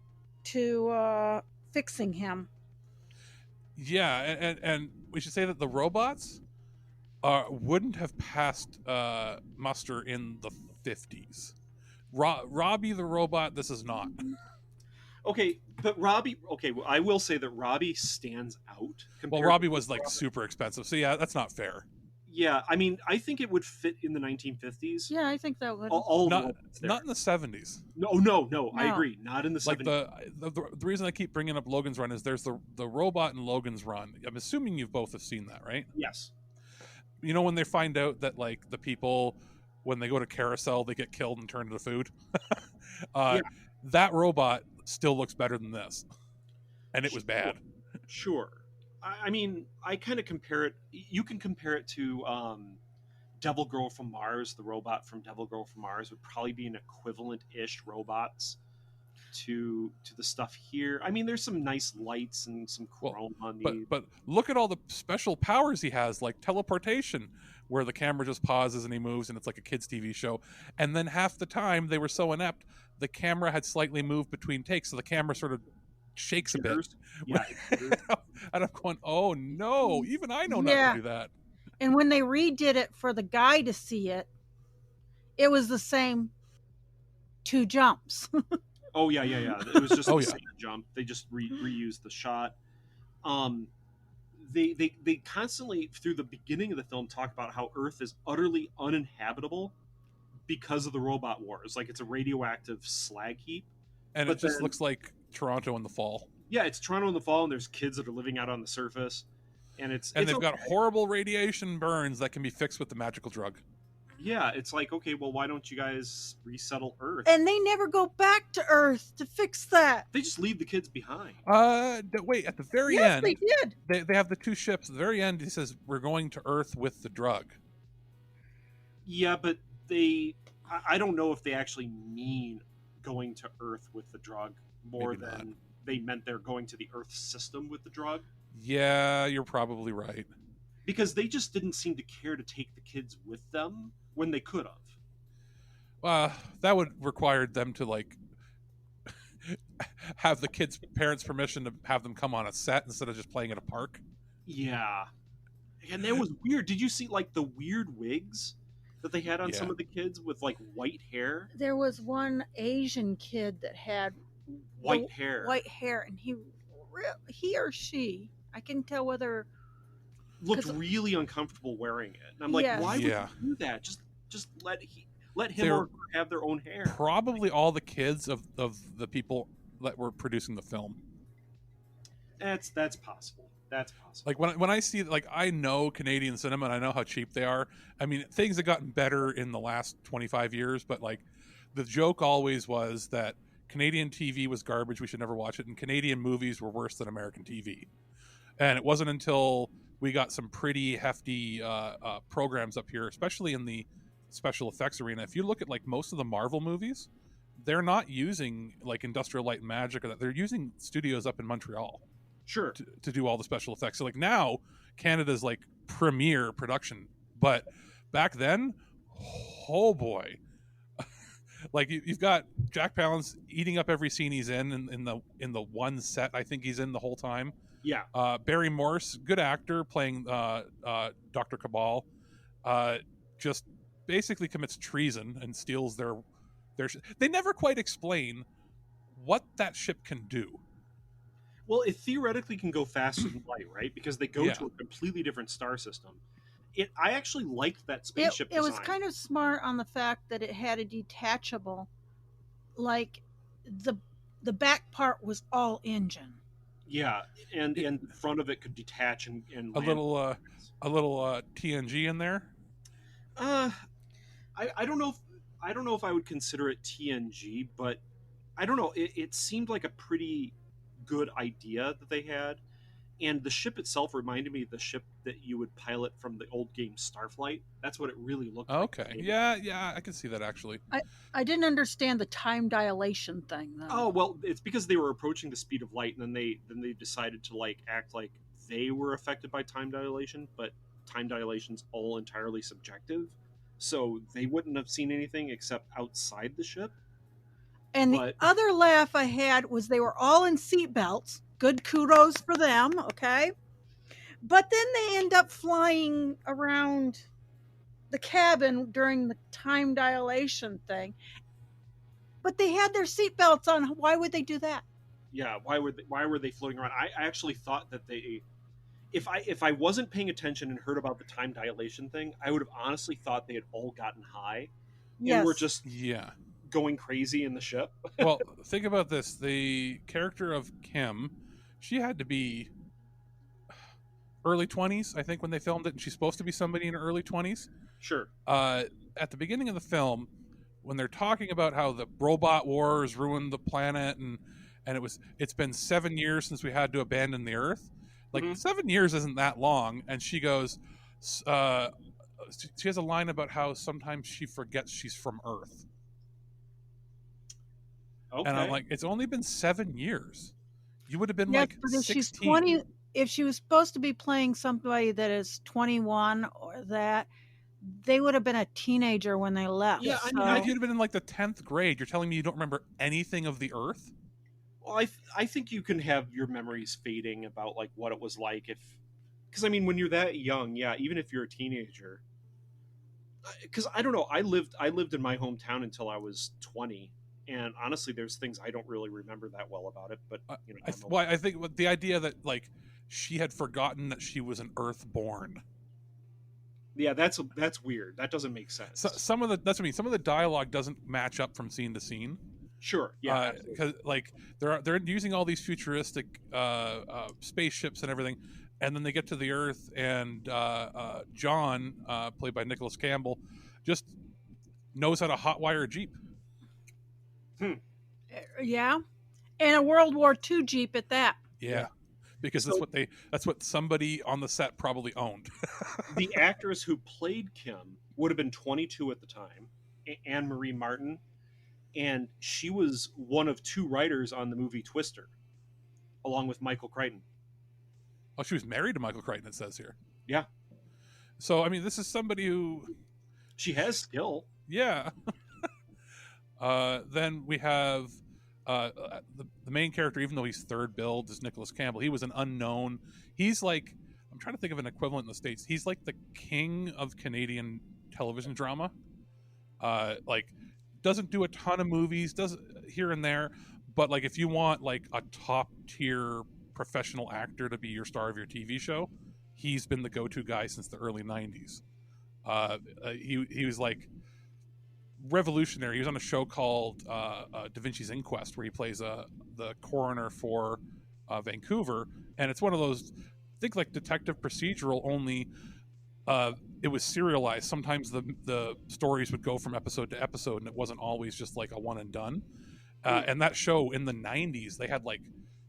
to fixing him. Yeah, and we should say that the robots wouldn't have passed muster in the 50s. Robbie the robot, this is not. Okay, but Robbie. Okay, well, I will say that Robbie stands out. Well, Robbie was like super expensive, so yeah, that's not fair. Yeah, I mean, I think it would fit in the 1950s. Yeah, I think that would. Not in the 70s. No, I agree. Not in the 70s. Like the reason I keep bringing up Logan's Run is there's the robot in Logan's Run. I'm assuming you both have seen that, right? Yes. You know, when they find out that like the people, when they go to Carousel, they get killed and turned into food. That robot still looks better than this, and it was bad. Sure. I mean, I kind of compare it. You can compare it to Devil Girl from Mars. The robot from Devil Girl from Mars would probably be an equivalent-ish robots to the stuff here. I mean, there's some nice lights and some chrome on these. But look at all the special powers he has, like teleportation, where the camera just pauses and he moves, and it's like a kids' TV show. And then half the time they were so inept, the camera had slightly moved between takes, so the camera sort of shakes a bit. Yeah. And I'm going, oh no, even I know not to do that. And when they redid it for the guy to see it, it was the same 2 jumps. Oh yeah. It was just the same jump. They just reused the shot. They constantly through the beginning of the film talk about how Earth is utterly uninhabitable because of the robot wars. Like, it's a radioactive slag heap. And it just looks like Toronto in the fall. Yeah, it's Toronto in the fall, and there's kids that are living out on the surface. And it's they've okay. got horrible radiation burns that can be fixed with the magical drug. Yeah, it's like, okay, well, why don't you guys resettle Earth? And they never go back to Earth to fix that. They just leave the kids behind. Wait, at the very Yes, end, they did. they have the 2 ships. At the very end, he says, "We're going to Earth with the drug." Yeah, but I don't know if they actually mean going to Earth with the drug more Maybe than not. they meant they're going to the Earth system with the drug. Yeah, you're probably right. Because they just didn't seem to care to take the kids with them when they could have. That would require them to like have the kids' parents' permission to have them come on a set instead of just playing at a park. Yeah. And that was weird. Did you see like the weird wigs that they had on some of the kids with like white hair? There was one Asian kid that had White hair. White hair, and he or she, I can tell whether Looked really uncomfortable wearing it. And I'm like, Yes. why would Yeah. you do that? Just let him or her have their own hair. Probably all the kids of the people that were producing the film. That's possible. That's possible. Like when I see, like, I know Canadian cinema and I know how cheap they are. I mean, things have gotten better in the last 25 years, but like the joke always was that Canadian TV was garbage, we should never watch it, and Canadian movies were worse than American TV. And it wasn't until we got some pretty hefty programs up here, especially in the special effects arena. If you look at like most of the Marvel movies, they're not using like Industrial Light and Magic, or that. They're using studios up in Montreal Sure. to do all the special effects. So like now Canada's like premier production, but back then, oh boy, like you've got Jack Palance eating up every scene he's in the one set I think he's in the whole time. Yeah. Barry Morse, good actor, playing Dr. Cabal, just basically commits treason and steals their they never quite explain what that ship can do. Well, it theoretically can go faster than light, right? Because they go Yeah. to a completely different star system. I actually liked that spaceship it was design. kind of smart on the fact that it had a detachable, like the back part was all engine. Yeah, and the front of it could detach and A land. little TNG in there. I don't know if I would consider it TNG, but I don't know. It seemed like a pretty good idea that they had, and the ship itself reminded me of the ship that you would pilot from the old game Starflight. That's what it really looked like. Okay, yeah, I can see that actually. I didn't understand the time dilation thing though. Oh well, it's because they were approaching the speed of light, and then they decided to like act like they were affected by time dilation, but time dilation's all entirely subjective, so they wouldn't have seen anything except outside the ship. And the other laugh I had was they were all in seatbelts. Good kudos for them, okay? But then they end up flying around the cabin during the time dilation thing. But they had their seatbelts on. Why would they do that? Yeah, why were they floating around? I actually thought that they, if I wasn't paying attention and heard about the time dilation thing, I would have honestly thought they had all gotten high and were just going crazy in the ship. Well, think about this: the character of Kim, she had to be early 20s, I think, when they filmed it, and she's supposed to be somebody in her early 20s. Sure. At the beginning of the film, when they're talking about how the robot wars ruined the planet, and it's been 7 years since we had to abandon the Earth. Like 7 years isn't that long, and she goes, she has a line about how sometimes she forgets she's from Earth. Okay. And I'm like, it's only been 7 years. You would have been Yes, like but if 16. she's 20, if she was supposed to be playing somebody that is 21 or that, they would have been a teenager when they left. Yeah, I mean, if you'd have been in like the 10th grade, you're telling me you don't remember anything of the Earth? Well, I think you can have your memories fading about like what it was like because I mean, when you're that young, yeah, even if you're a teenager, because I don't know, I lived in my hometown until I was 20, and honestly, there's things I don't really remember that well about it. But you know, I think the idea that like she had forgotten that she was an Earth-born. Yeah, that's weird. That doesn't make sense. So, some of the dialogue doesn't match up from scene to scene. Sure. Yeah. Because like they're using all these futuristic spaceships and everything, and then they get to the Earth, and John, played by Nicholas Campbell, just knows how to hotwire a Jeep. Yeah, and a World War II Jeep at that. Yeah. Because that's what somebody on the set probably owned. The actress who played Kim would have been 22 at the time, Anne Marie Martin, and she was one of 2 writers on the movie Twister, along with Michael Crichton. Oh, she was married to Michael Crichton, it says here. Yeah. So, I mean, this is somebody who... She has skill. Yeah. Then we have the main character, even though he's third billed, is Nicholas Campbell. He was an unknown. He's like, I'm trying to think of an equivalent in the States. He's like the king of Canadian television drama. Like, doesn't do a ton of movies, does here and there, but like if you want like a top tier professional actor to be your star of your TV show, he's been the go-to guy since the early 90s. He was like revolutionary. He was on a show called Da Vinci's Inquest, where he plays the coroner for Vancouver, and it's one of those, think like detective procedural, only it was serialized. Sometimes the stories would go from episode to episode, and it wasn't always just like a one and done. And that show in the 90s, they had like,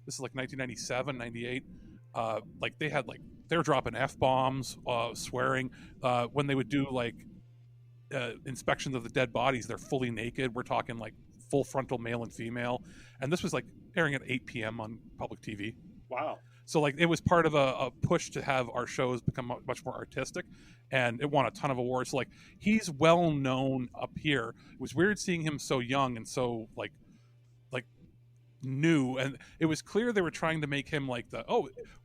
this is like 1997, 98, like they had like, they were dropping F-bombs, swearing. When they would do like inspections of the dead bodies, they're fully naked. We're talking like full frontal male and female. And this was like airing at 8 p.m. on public TV. Wow. So like it was part of a push to have our shows become much more artistic, and it won a ton of awards. So like he's well known up here. It was weird seeing him so young and so like new, and it was clear they were trying to make him like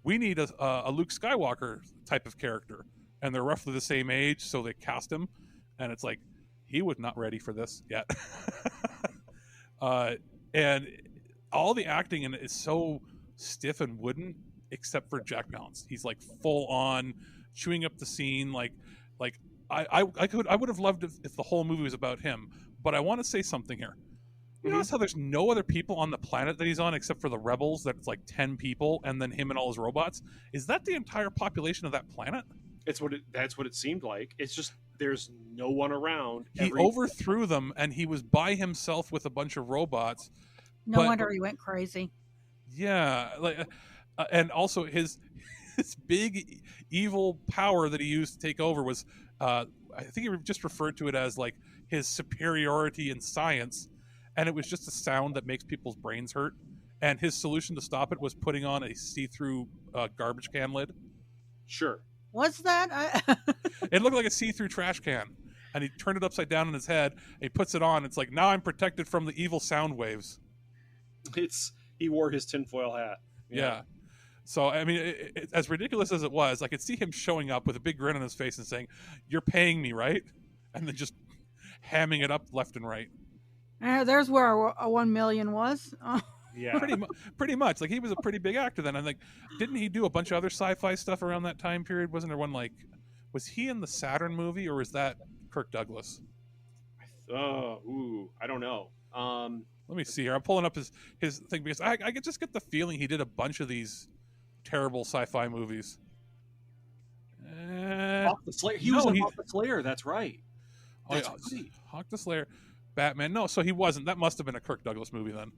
we need a Luke Skywalker type of character, and they're roughly the same age, so they cast him, and it's like he was not ready for this yet. And all the acting in it is so stiff and wooden, except for Jack Palance. He's like full on chewing up the scene. Like I would have loved if the whole movie was about him. But I want to say something here. You notice how there's no other people on the planet that he's on except for the rebels? That's like 10 people, and then him and all his robots. Is that the entire population of that planet? That's what it seemed like. It's just there's no one around. He overthrew them, and he was by himself with a bunch of robots. No wonder he went crazy. Yeah, like, and also his big evil power that he used to take over was, I think he just referred to it as like his superiority in science, and it was just a sound that makes people's brains hurt. And his solution to stop it was putting on a see-through garbage can lid. Sure. What's that? It looked like a see-through trash can, and he turned it upside down in his head. And he puts it on. It's like, now I'm protected from the evil sound waves. He wore his tinfoil hat. Yeah. So, I mean, as ridiculous as it was, I could see him showing up with a big grin on his face and saying, "You're paying me, right?" And then just hamming it up left and right. There's where a 1 million was. Yeah. Pretty much. Like, he was a pretty big actor then. I'm like, didn't he do a bunch of other sci-fi stuff around that time period? Wasn't there one like, was he in the Saturn movie, or was that Kirk Douglas? I don't know. Let me see here. I'm pulling up his thing because I could just get the feeling he did a bunch of these terrible sci-fi movies. Hawk the Slayer. He was in Hawk the Slayer. That's right. That's right. Hawk the Slayer, Batman. No, so he wasn't. That must have been a Kirk Douglas movie then.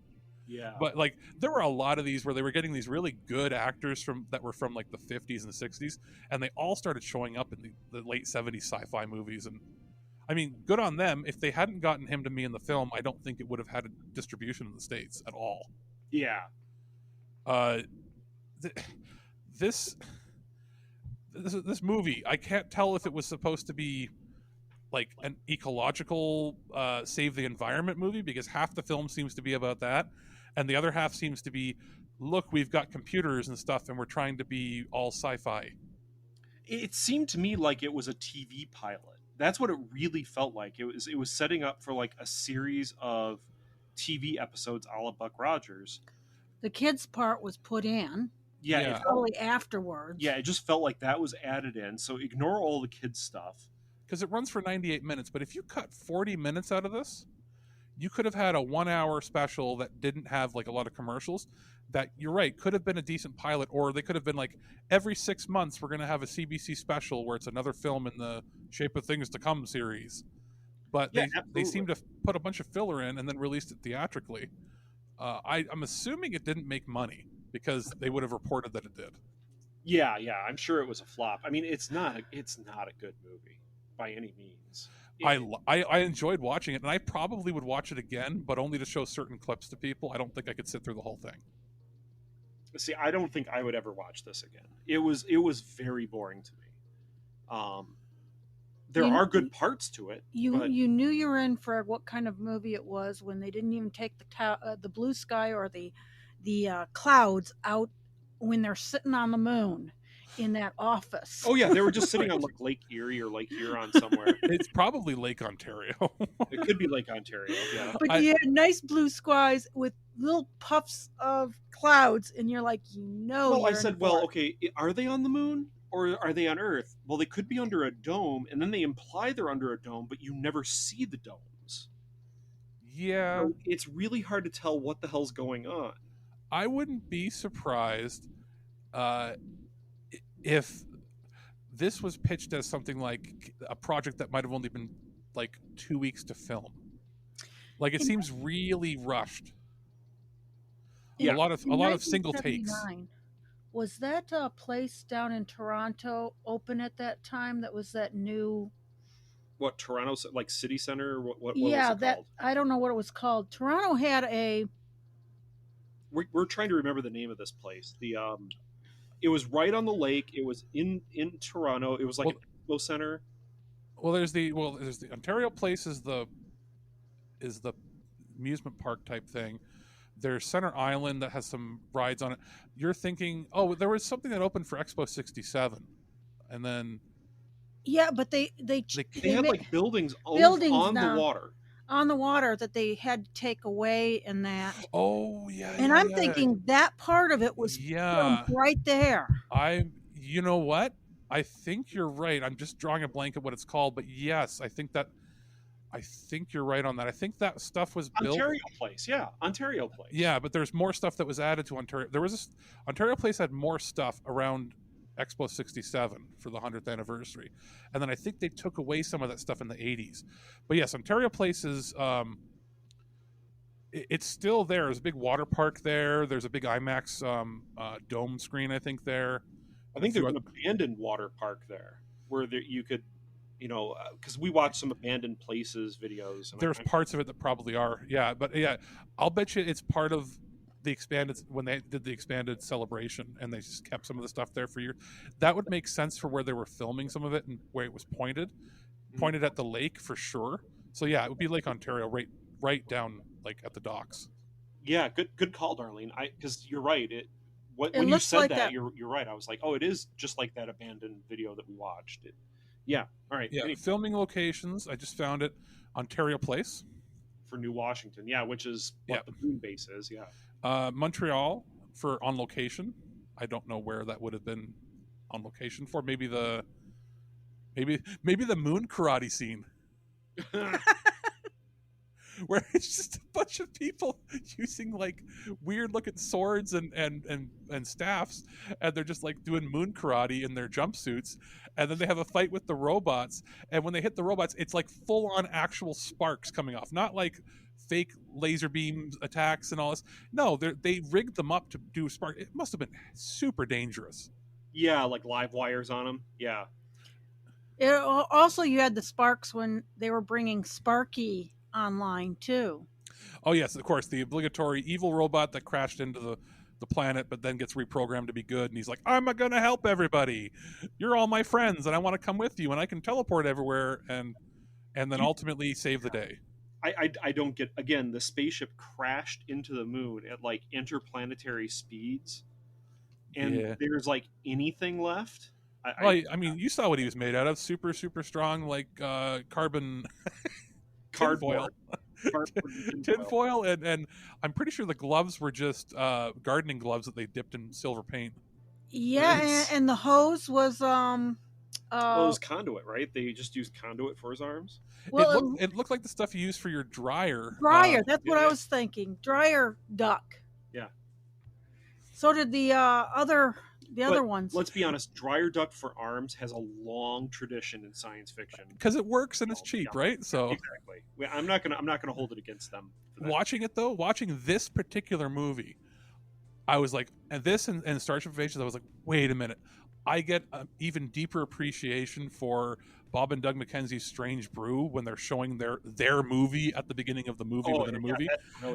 Yeah. But like, there were a lot of these where they were getting these really good actors that were from like the 50s and 60s, and they all started showing up in the late 70s sci-fi movies. And I mean, good on them. If they hadn't gotten him to me in the film, I don't think it would have had a distribution in the States at all. Yeah. This movie, I can't tell if it was supposed to be like an ecological save the environment movie, because half the film seems to be about that, and the other half seems to be, look, we've got computers and stuff, and we're trying to be all sci-fi. It seemed to me like it was a TV pilot. That's what it really felt like. It was setting up for like a series of TV episodes a la Buck Rogers. The kids part was put in. Yeah. Probably afterwards. Yeah, it just felt like that was added in. So ignore all the kids stuff. Because it runs for 98 minutes, but if you cut 40 minutes out of this, you could have had a 1 hour special that didn't have like a lot of commercials. That, you're right, could have been a decent pilot, or they could have been like, every 6 months we're going to have a CBC special where it's another film in the Shape of Things to Come series. But Yeah, they absolutely. seem to put a bunch of filler in and then released it theatrically. I'm assuming it didn't make money because they would have reported that it did. Yeah, I'm sure it was a flop. I mean, it's not a good movie by any means. I enjoyed watching it, and I probably would watch it again, but only to show certain clips to people. I don't think I could sit through the whole thing. See, I don't think I would ever watch this again. It was very boring to me. There are good parts to it. You knew you were in for what kind of movie it was when they didn't even take the blue sky or the clouds out when they're sitting on the moon in that office. Oh yeah, they were just sitting on like Lake Erie or Lake Huron somewhere. It's probably Lake Ontario. It could be Lake Ontario. Yeah, but you had nice blue skies with little puffs of clouds, and you're like, Well, I said, well, okay, are they on the moon? Or are they on Earth? Well, they could be under a dome, and then they imply they're under a dome, but you never see the domes. Yeah. So it's really hard to tell what the hell's going on. I wouldn't be surprised if this was pitched as something like a project that might have only been like 2 weeks to film. Like, it seems really rushed. Yeah. A lot of single takes. Was that place down in Toronto open at that time? That was that new. What, Toronto, like City Center? What was it called? I don't know what it was called. Toronto had a. We're trying to remember the name of this place. It was right on the lake. It was in Toronto. It was like an expo center. Well, there's the Ontario Place is the amusement park type thing. There's Center Island that has some rides on it. You're thinking, oh, there was something that opened for Expo 67, and then yeah, but they had like buildings on the water. On the water that they had to take away, and that. Oh yeah. And I'm thinking that part of it was right there. You know what? I think you're right. I'm just drawing a blank at what it's called, but yes, I think you're right on that. I think that stuff was built. Ontario Place, yeah. Ontario Place. Yeah, but there's more stuff that was added to Ontario. Ontario Place had more stuff around Expo 67 for the 100th anniversary. And then I think they took away some of that stuff in the 80s. But yes, Ontario Place is... it's still there. There's a big water park there. There's a big IMAX dome screen, I think, there. I think there's an abandoned water park there where you could... because we watched some abandoned places videos. And there's parts of it that probably are, yeah. But yeah, I'll bet you it's part of the expanded, when they did the expanded celebration, and they just kept some of the stuff there for years. That would make sense for where they were filming some of it and where it was pointed at the lake for sure. So yeah, it would be Lake Ontario, right down like at the docks. Yeah, good call, Darlene. Because you're right. When you said like that, you're right. I was like, oh, it is just like that abandoned video that we watched. Yeah. All right. Yeah. Anyway. Filming locations. I just found it. Ontario Place for New Washington. Yeah, which is what the moon base is. Yeah. Montreal for On Location. I don't know where that would have been on location for. Maybe the moon karate scene. Where it's just a bunch of people using like weird looking swords and staffs, and they're just like doing moon karate in their jumpsuits, and then they have a fight with the robots, and when they hit the robots, it's like full on actual sparks coming off, not like fake laser beam attacks and all this. No, they rigged them up to do spark. It must have been super dangerous. Yeah, like live wires on them. Yeah. Also, you had the sparks when they were bringing Sparky online too. Oh yes, of course, the obligatory evil robot that crashed into the planet but then gets reprogrammed to be good, and he's like, I'm gonna help everybody, you're all my friends and I want to come with you and I can teleport everywhere, and then ultimately save the day. I don't get, again, the spaceship crashed into the moon at like interplanetary speeds, and there's like anything left. I mean, you saw what he was made out of. Super strong, like carbon cardboard tinfoil, and I'm pretty sure the gloves were just gardening gloves that they dipped in silver paint. Yeah, and the hose was Well, it was conduit, right? They just used conduit for his arms. Well, It looked like the stuff you use for your dryer. dryer. That's what yeah. I was thinking. Dryer duck. Yeah. So did the other ones. Let's be honest, dryer duck for arms has a long tradition in science fiction. Because it works and it's cheap, yeah. right? So Exactly. I'm not gonna hold it against them. Watching this particular movie, I was like, and this and Starship Invasions, I was like, wait a minute. I get an even deeper appreciation for Bob and Doug McKenzie's Strange Brew when they're showing their movie at the beginning of the movie within a movie,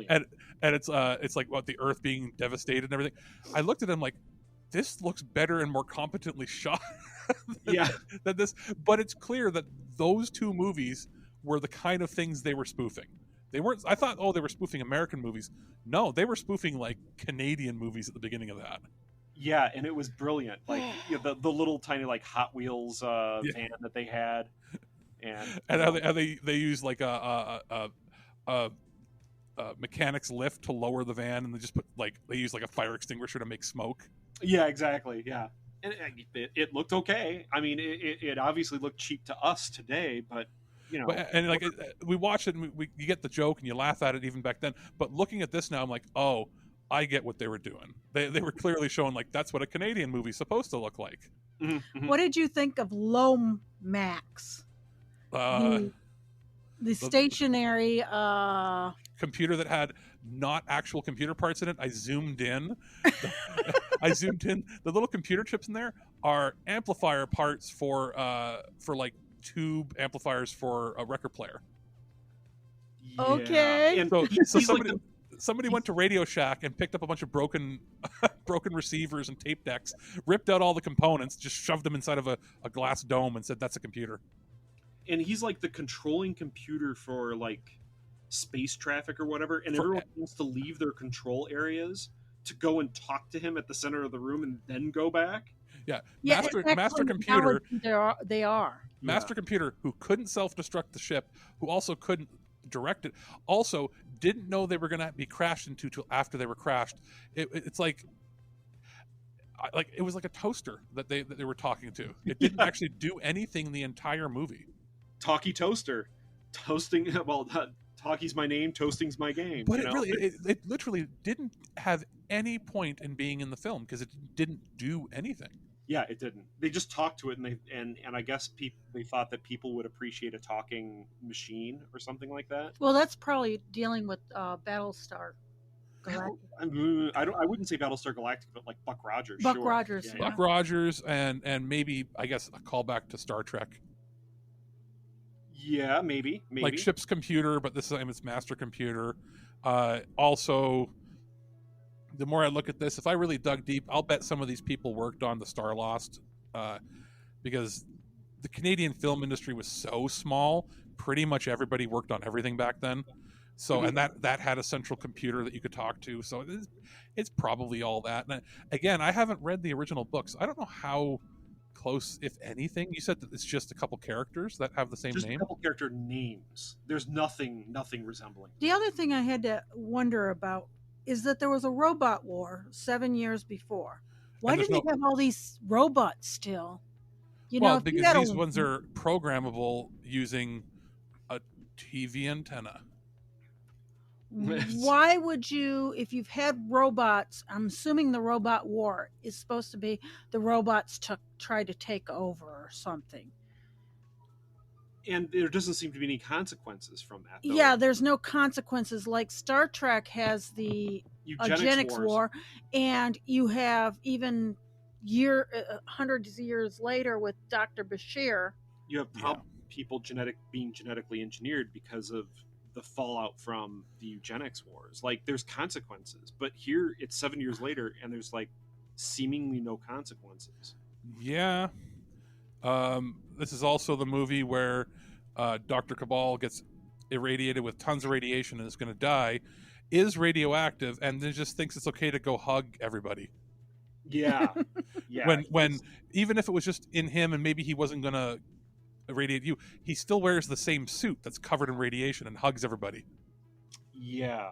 and it's like what the Earth being devastated and everything. I looked at him like, this looks better and more competently shot than this. But it's clear that those two movies were the kind of things they were spoofing. They weren't. I thought, they were spoofing American movies. No, they were spoofing like Canadian movies at the beginning of that. Yeah, and it was brilliant. Like the little tiny like Hot Wheels van that they had, and how they use like a mechanic's lift to lower the van, and they just they use like a fire extinguisher to make smoke. Yeah, exactly. Yeah, and it looked okay. I mean, it obviously looked cheap to us today, but you know, we watched it and you get the joke and you laugh at it even back then. But looking at this now, I'm like, oh, I get what they were doing. They were clearly showing like that's what a Canadian movie's supposed to look like. Mm-hmm. What did you think of Lomax? The stationary computer that had not actual computer parts in it. I zoomed in. The little computer chips in there are amplifier parts for like tube amplifiers for a record player. Yeah. Okay. And so somebody went to Radio Shack and picked up a bunch of broken receivers and tape decks, ripped out all the components, just shoved them inside of a glass dome and said, that's a computer. And he's like the controlling computer for like space traffic or whatever, and everyone wants to leave their control areas to go and talk to him at the center of the room and then go back. Yeah. Master computer. They are. Master computer who couldn't self-destruct the ship, who also couldn't direct it, also didn't know they were going to be crashed into till after they were crashed. It's like it was like a toaster that they were talking to. It didn't actually do anything the entire movie. Talkie toaster, toasting. Well, talkie's my name, toasting's my game. But it literally didn't have any point in being in the film because it didn't do anything. Yeah, it didn't. They just talked to it, and I guess they thought that people would appreciate a talking machine or something like that. Well, that's probably dealing with Battlestar Galactica. I wouldn't say Battlestar Galactica, but like Buck Rogers. Buck sure. Rogers. Yeah, Buck Rogers, and maybe I guess a callback to Star Trek. Yeah, maybe. Like ship's computer, but this time it's master computer. Also, the more I look at this, if I really dug deep, I'll bet some of these people worked on the Star Lost, because the Canadian film industry was so small. Pretty much everybody worked on everything back then. So, and that had a central computer that you could talk to. So it's probably all that. And again, I haven't read the original books. I don't know how close, if anything. You said that it's just a couple characters that have the same just name. A couple character names. There's nothing resembling. The other thing I had to wonder about is that there was a robot war 7 years before. Why did they have all these robots still? Because these ones are programmable using a TV antenna. Why would you, if you've had robots, I'm assuming the robot war is supposed to be the robots try to take over or something. And there doesn't seem to be any consequences from that, though. Yeah, there's no consequences. Like Star Trek has the eugenics war, and you have even hundreds of years later with Dr. Bashir. You have people being genetically engineered because of the fallout from the eugenics wars. Like, there's consequences, but here it's 7 years later and there's like seemingly no consequences. Yeah. This is also the movie where Dr. Cabal gets irradiated with tons of radiation and is going to die, is radioactive, and then just thinks it's okay to go hug everybody. Yeah. When even if it was just in him and maybe he wasn't going to irradiate you, he still wears the same suit that's covered in radiation and hugs everybody. Yeah.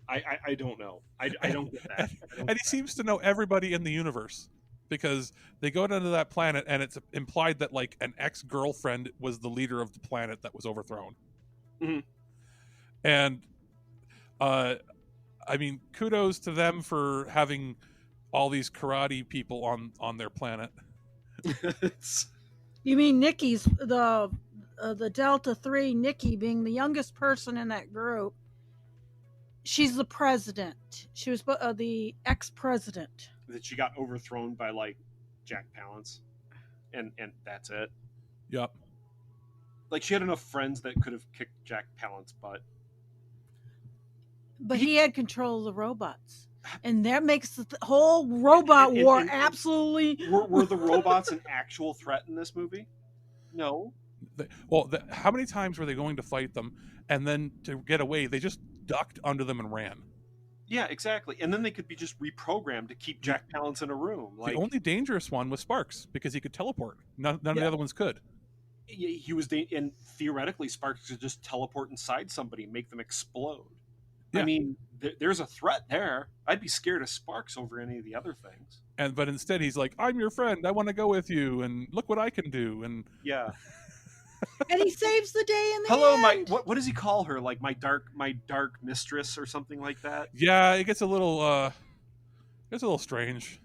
I don't know. I don't get that. And he seems to know everybody in the universe. because they go down to that planet and it's implied that like an ex-girlfriend was the leader of the planet that was overthrown. Mm-hmm. And I mean, kudos to them for having all these karate people on their planet. You mean Nikki's the Delta 3, Nikki being the youngest person in that group. She's the president. She was the ex-president. That she got overthrown by like Jack Palance, and that's it. Yep. Like she had enough friends that could have kicked Jack Palance's butt. But he had control of the robots. And that makes the whole robot war absolutely... Were the robots an actual threat in this movie? No. How many times were they going to fight them, and then to get away, they just ducked under them and ran? Yeah, exactly. And then they could be just reprogrammed to keep Jack Palance in a room. Like, the only dangerous one was Sparks, because he could teleport. None of the other ones could. He was, and theoretically, Sparks could just teleport inside somebody and make them explode. Yeah. I mean, there's a threat there. I'd be scared of Sparks over any of the other things. But instead, he's like, "I'm your friend. I want to go with you, and look what I can do." And yeah. And he saves the day in the Hello, end. What does he call her? Like my dark mistress or something like that? Yeah, it gets a little strange.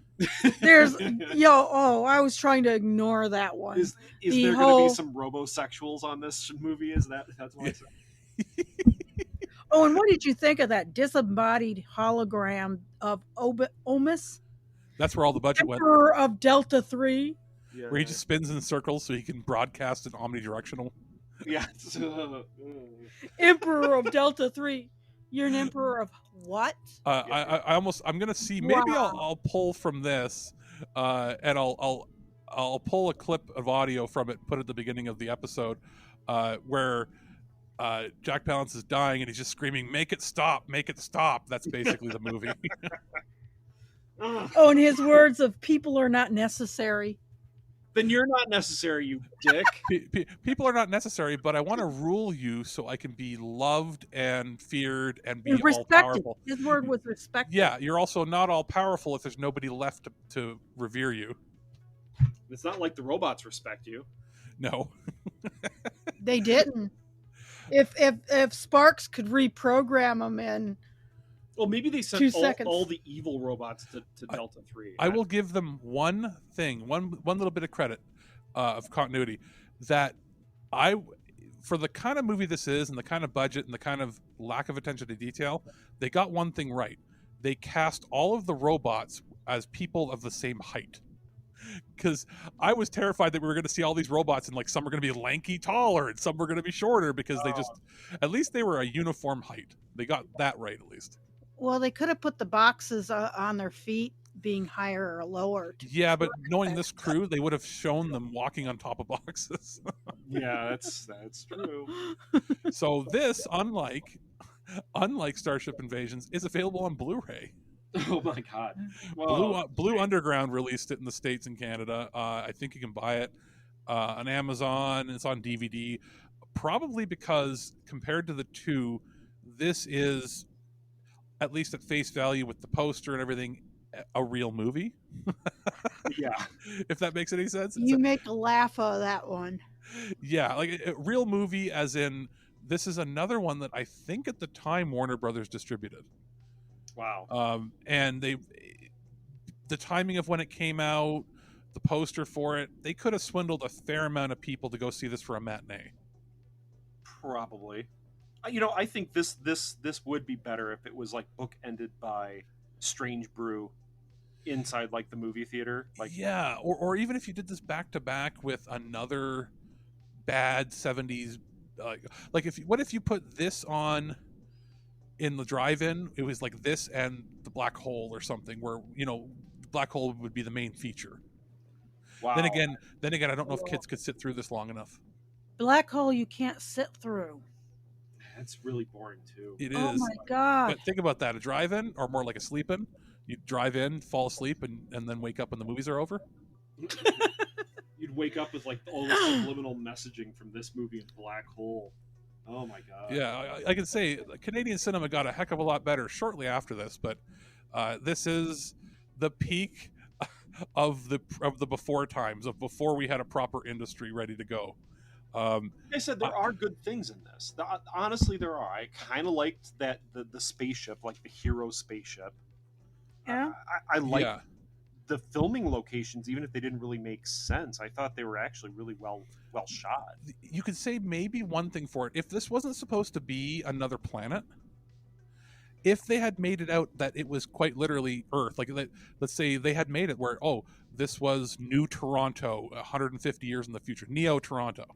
There's I was trying to ignore that one. Is there going to be some robosexuals on this movie? That's what I said. Oh, and what did you think of that disembodied hologram of Omus? That's where all the budget went. Emperor of Delta 3. Yeah, where he just spins in circles so he can broadcast an omnidirectional. Yeah. Emperor of Delta 3. You're an emperor of what? I'm gonna see. Maybe I'll pull from this, and I'll pull a clip of audio from it, put it at the beginning of the episode, where Jack Palance is dying and he's just screaming, "Make it stop! Make it stop!" That's basically the movie. Oh, and his words of "people are not necessary." Then you're not necessary, you dick. People are not necessary, but I want to rule you so I can be loved and feared and be all powerful. His word was respected. Yeah, you're also not all powerful if there's nobody left to revere you. It's not like the robots respect you. No. They didn't. If Sparks could reprogram them in... Well, maybe they sent all the evil robots to Delta 3. I will give them one thing, one little bit of credit of continuity, that for the kind of movie this is and the kind of budget and the kind of lack of attention to detail, they got one thing right. They cast all of the robots as people of the same height. Because I was terrified that we were going to see all these robots and like some were going to be lanky taller and some were going to be shorter because at least they were a uniform height. They got that right at least. Well, they could have put the boxes on their feet being higher or lower. Yeah, but knowing this crew, they would have shown them walking on top of boxes. Yeah, that's true. So this, unlike Starship Invasions, is available on Blu-ray. Oh my god! Whoa. Blue Underground released it in the States and Canada. I think you can buy it on Amazon. It's on DVD. Probably because compared to the two, this is, at least at face value with the poster and everything, a real movie. Yeah. If that makes any sense. You make a laugh of that one. Yeah, like a real movie as in this is another one that I think at the time Warner Brothers distributed. Wow. And the timing of when it came out, the poster for it, they could have swindled a fair amount of people to go see this for a matinee. Probably. I think this would be better if it was like bookended by Strange Brew inside like the movie theater. Like, yeah, or even if you did this back to back with another bad 70s, like what if you put this on in the drive-in? It was like this and the Black Hole or something, where Black Hole would be the main feature. Wow. Then again, I don't know if kids could sit through this long enough. Black Hole you can't sit through. That's really boring too. It is. Oh my god! But think about that: a drive-in, or more like a sleep-in. You drive in, fall asleep, and then wake up when the movies are over. You'd wake up with like all the subliminal messaging from this movie and Black Hole. Oh my god! Yeah, I can say Canadian cinema got a heck of a lot better shortly after this, but this is the peak the before times, of before we had a proper industry ready to go. Like I said, there are good things in this. Honestly, there are. I kind of liked that the spaceship, like the hero spaceship. Yeah. I like Yeah. the filming locations, even if they didn't really make sense. I thought they were actually really well shot. You could say maybe one thing for it. If this wasn't supposed to be another planet, if they had made it out that it was quite literally Earth, like let's say they had made it where, oh, this was New Toronto 150 years in the future, Neo Toronto.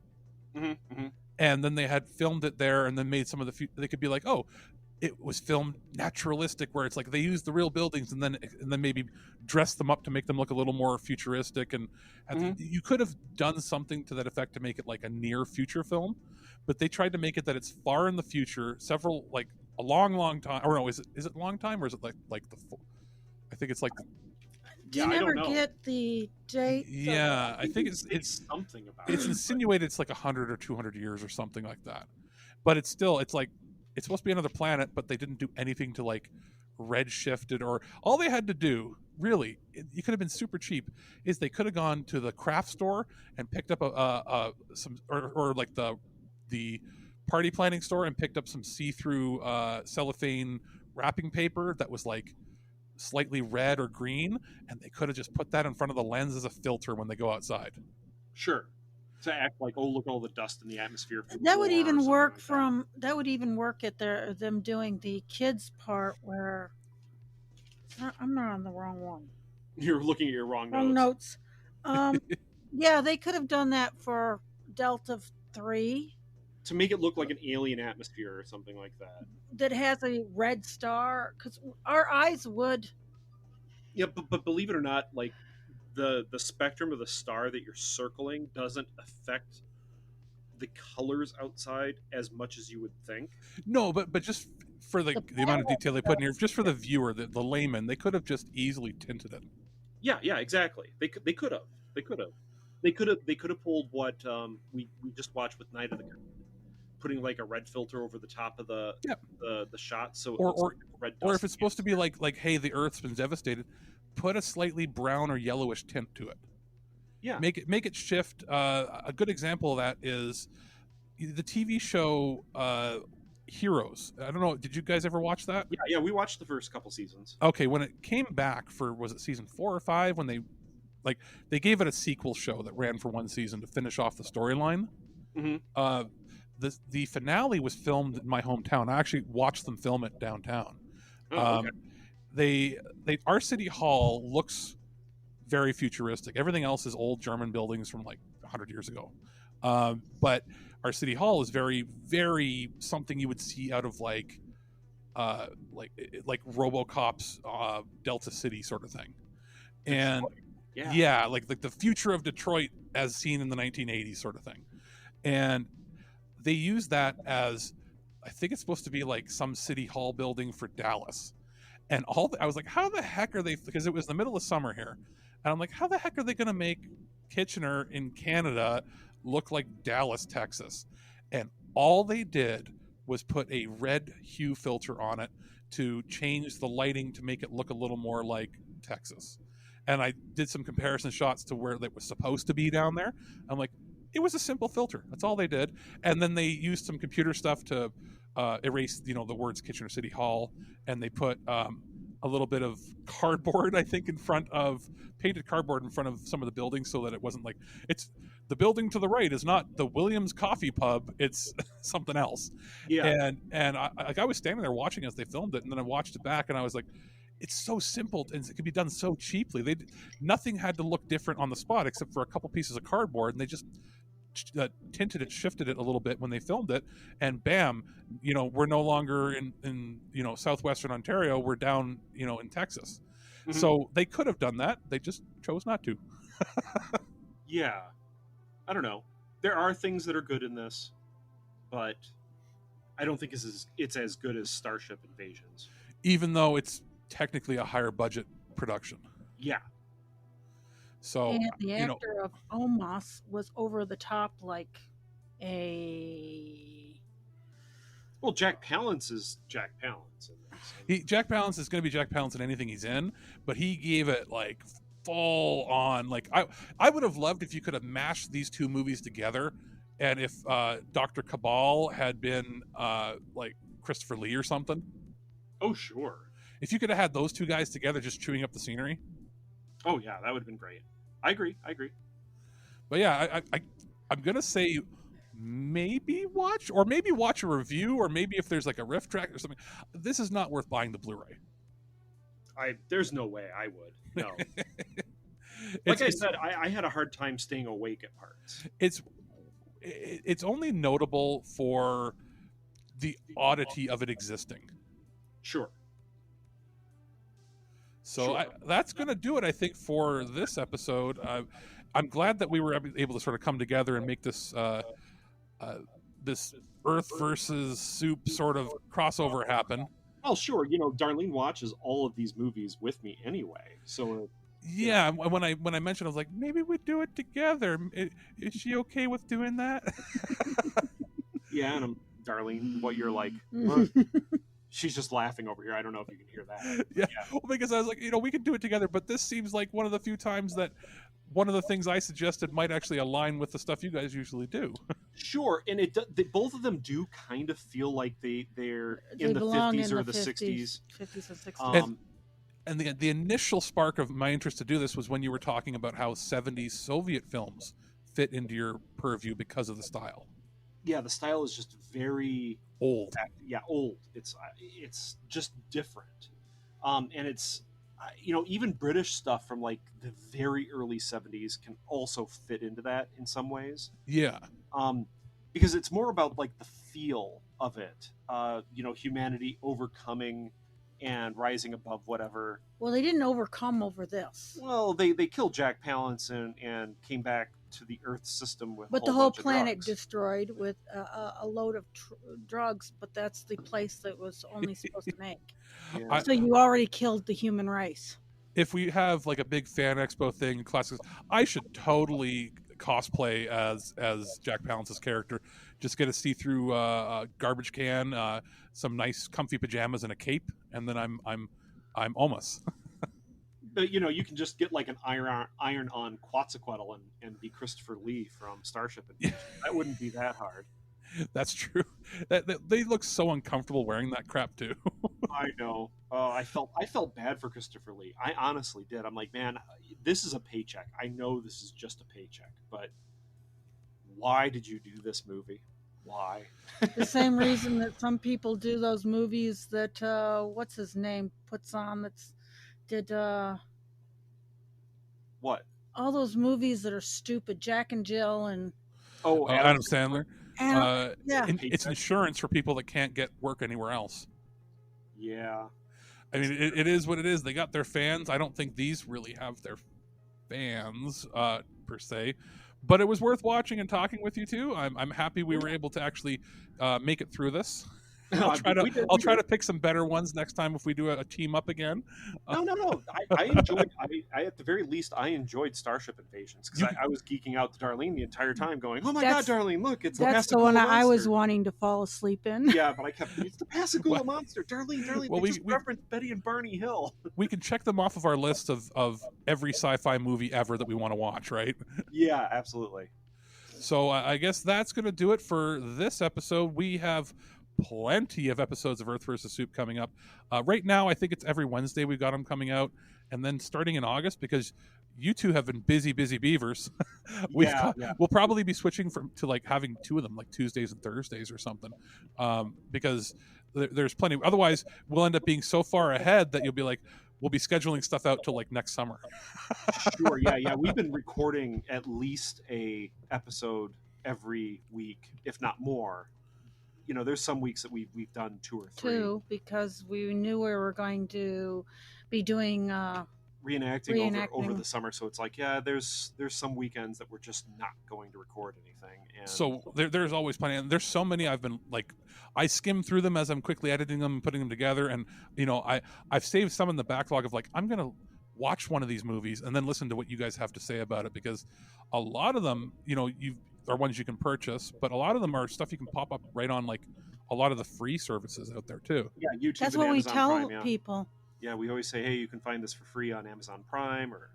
And then they had filmed it there and then made some of they could be like, oh, it was filmed naturalistic, where it's like they used the real buildings and then maybe dress them up to make them look a little more futuristic. And you could have done something to that effect to make it like a near future film, but they tried to make it that it's far in the future, several, like a long time. Or no, is it a long time, or is it like I think it's like Do you never get the date? Yeah, I think it's something about it's insinuated it's like 100 or 200 years or something like that. But it's still, it's like, it's supposed to be another planet, but they didn't do anything to like redshift it, or all they had to do, really, you could have been super cheap, is they could have gone to the craft store and picked up some, or like the party planning store and picked up some see-through cellophane wrapping paper that was like slightly red or green, and they could have just put that in front of the lens as a filter when they go outside. Sure. To act like, oh, look at all the dust in the atmosphere. That would even work that would even work at them doing the kids part where I'm not on the wrong one. You're looking at your wrong notes. Yeah, they could have done that for Delta 3. To make it look like an alien atmosphere or something like that. That has a red star, because our eyes would. Yeah, but believe it or not, like the spectrum of the star that you're circling doesn't affect the colors outside as much as you would think. No, but just for the amount of detail they put in here, just for the viewer, the layman, they could have just easily tinted it. Yeah, exactly. They could have pulled what we just watched with Night of the Caribbean, putting like a red filter over the top of the shot, so it looks like red dust. Or if it's supposed to be like, hey, the Earth's been devastated, put a slightly brown or yellowish tint to it. Yeah, make it shift. A good example of that is the TV show Heroes. I don't know. Did you guys ever watch that? Yeah, we watched the first couple seasons. Okay, when it came back for, was it season 4 or 5? When they gave it a sequel show that ran for one season to finish off the storyline. The finale was filmed in my hometown. I actually watched them film it downtown. Okay. Our city hall looks very futuristic. Everything else is old German buildings from like 100 years ago. But our city hall is very, very something you would see out of like RoboCop's Delta City sort of thing. And like the future of Detroit as seen in the 1980s sort of thing. And they use that as, I think it's supposed to be like some city hall building for Dallas. And I was like, how the heck are they, because it was the middle of summer here, and I'm like, how the heck are they going to make Kitchener in Canada look like Dallas, Texas? And all they did was put a red hue filter on it to change the lighting to make it look a little more like Texas. And I did some comparison shots to where it was supposed to be down there. I'm like, it was a simple filter. That's all they did. And then they used some computer stuff to erase, the words Kitchener City Hall, and they put a little bit of cardboard, I think, painted cardboard in front of some of the buildings, so that it wasn't like, it's the building to the right is not the Williams Coffee Pub, it's something else. Yeah. And I was standing there watching as they filmed it, and then I watched it back, and I was like, it's so simple and it could be done so cheaply. Nothing had to look different on the spot except for a couple pieces of cardboard, and they just tinted it, shifted it a little bit when they filmed it, and bam, we're no longer in southwestern Ontario, we're down in Texas. So they could have done that, they just chose not to. Yeah, I don't know, there are things that are good in this, but I don't think it's as good as Starship Invasions, even though it's technically a higher budget production. Yeah. So, and the actor of Omos was over the top, like a. Well, Jack Palance is Jack Palance. Jack Palance is going to be Jack Palance in anything he's in, but he gave it like full on. Like I would have loved if you could have mashed these two movies together, and if Dr. Cabal had been like Christopher Lee or something. Oh, sure. If you could have had those two guys together just chewing up the scenery. Oh, yeah, that would have been great. I agree. But yeah, I'm going to say maybe watch a review, or maybe if there's like a riff track or something. This is not worth buying the Blu-ray. There's no way I would. No. Like I said, I had a hard time staying awake at parts. It's only notable for the oddity of it existing. Sure. So that's going to do it, I think, for this episode. I'm glad that we were able to sort of come together and make this this Earth versus Soup sort of crossover happen. Well, sure. Darlene watches all of these movies with me anyway. So yeah, when I mentioned, I was like, maybe we do it together. Is she okay with doing that? Yeah, and Darlene, what you're like. She's just laughing over here. I don't know if you can hear that. Yeah. Well, because I was like, we could do it together, but this seems like one of the few times that one of the things I suggested might actually align with the stuff you guys usually do. Sure, and both of them do kind of feel like they're in the 50s or the 60s. 50s and 60s. And the initial spark of my interest to do this was when you were talking about how 70s Soviet films fit into your purview because of the style. Yeah, the style is just very old. Yeah, old. It's just different, and it's even British stuff from like the very early 70s can also fit into that in some ways. Yeah. Because it's more about like the feel of it. Humanity overcoming and rising above whatever. Well, they didn't overcome over this. Well, they killed Jack Palance and came back to the Earth system with. But the whole planet destroyed with a load of drugs. But that's the place that was only supposed to make. Yeah. So you already killed the human race. If we have like a big fan expo thing, classics, I should totally cosplay as Jack Palance's character. Just get a see-through garbage can, some nice comfy pajamas and a cape, and then I'm almost. But you can just get like an iron-on Quetzalcoatl and be Christopher Lee from Starship. That wouldn't be that hard. That's true. They look so uncomfortable wearing that crap too. I know. Oh, I felt bad for Christopher Lee. I honestly did. I'm like, man, this is a paycheck. I know this is just a paycheck, but why did you do this movie? Why? The same reason that some people do those movies that what's his name puts on. What? All those movies that are stupid, Jack and Jill and. Oh, Adam Sandler. Yeah. It's insurance for people that can't get work anywhere else. Yeah. I mean, it is what it is. They got their fans. I don't think these really have their fans per se, but it was worth watching and talking with you too. I'm happy we were able to actually make it through this. I'll try to pick some better ones next time if we do a team up again. No. I enjoyed. I at the very least I enjoyed Starship Invasions because I was geeking out to Darlene the entire time, going, "Oh my God, Darlene, look! It's that's the one I was wanting to fall asleep in." Yeah, but I kept. It's the Pascagoula monster, Darlene. Well, they just referenced Betty and Barney Hill. We can check them off of our list of every sci-fi movie ever that we want to watch, right? Yeah, absolutely. So I guess that's going to do it for this episode. We have plenty of episodes of Earth versus Soup coming up. Right now, I think it's every Wednesday we've got them coming out, and then starting in August, because you two have been busy beavers. We'll probably be switching to like having two of them, like Tuesdays and Thursdays or something, because there's plenty. Otherwise, we'll end up being so far ahead that you'll be like, we'll be scheduling stuff out till like next summer. Sure. Yeah. We've been recording at least a episode every week, if not more. There's some weeks that we've done 2 or 3. 2, because we knew we were going to be doing reenacting. Over the summer. So it's like, yeah, there's some weekends that we're just not going to record anything. And so there's always plenty. And there's so many I've been like, I skim through them as I'm quickly editing them and putting them together. And, I've saved some in the backlog of like, I'm going to watch one of these movies and then listen to what you guys have to say about it, because a lot of them, are ones you can purchase, but a lot of them are stuff you can pop up right on like a lot of the free services out there too. Yeah, YouTube. That's and what Amazon we tell Prime, people. Yeah, we always say, hey, you can find this for free on Amazon Prime or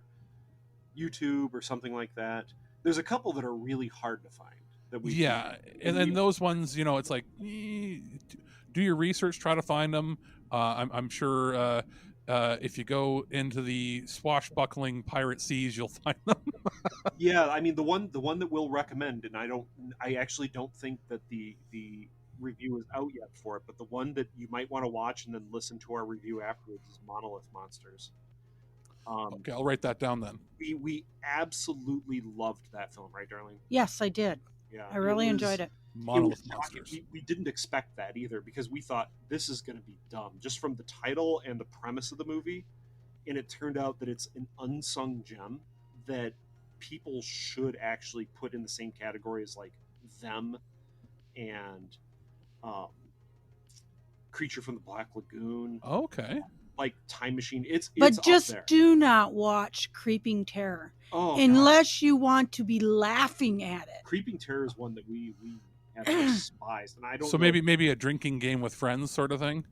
YouTube or something like that. There's a couple that are really hard to find that we and then those ones, it's like do your research, try to find them. I'm sure if you go into the swashbuckling pirate seas, you'll find them. Yeah, I mean the one that we'll recommend, and I actually don't think that the review is out yet for it, but the one that you might want to watch and then listen to our review afterwards is Monolith Monsters. Okay, I'll write that down then. We absolutely loved that film, right, Darlene? Yes, I did. Yeah, I really enjoyed it. Monolith Monsters. We didn't expect that either, because we thought this is going to be dumb just from the title and the premise of the movie, and it turned out that it's an unsung gem that people should actually put in the same category as like Them and Creature from the Black Lagoon. Okay. Like Time Machine. But it's just up there. do not watch Creeping Terror unless you want to be laughing at it. Creeping Terror is one that we have despised, and I don't. So know. maybe a drinking game with friends sort of thing.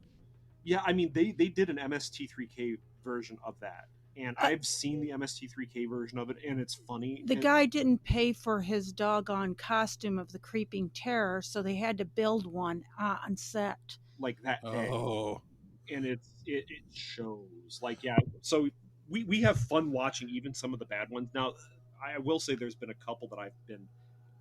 Yeah, I mean they did an MST3K version of that, and I've seen the MST3K version of it, and it's funny. The guy didn't pay for his doggone costume of the Creeping Terror, so they had to build one on set. Like that day. Oh. And it shows. Like, yeah, so we have fun watching even some of the bad ones. Now, I will say there's been a couple that I've been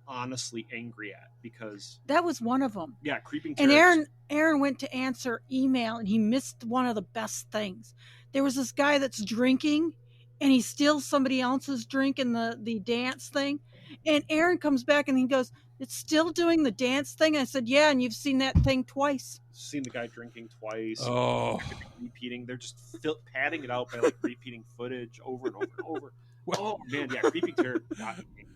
honestly angry at, because that was one of them. Yeah, Creeping Terror. And Aaron went to answer email, and he missed one of the best things. There was this guy that's drinking, and he steals somebody else's drink in the dance thing. And Aaron comes back and he goes, "It's still doing the dance thing?" I said, "Yeah, and you've seen that thing twice." Seen the guy drinking twice. Oh. Repeating. They're just padding it out by like repeating footage over and over and over. Oh man, yeah, Creeping Terror got me angry.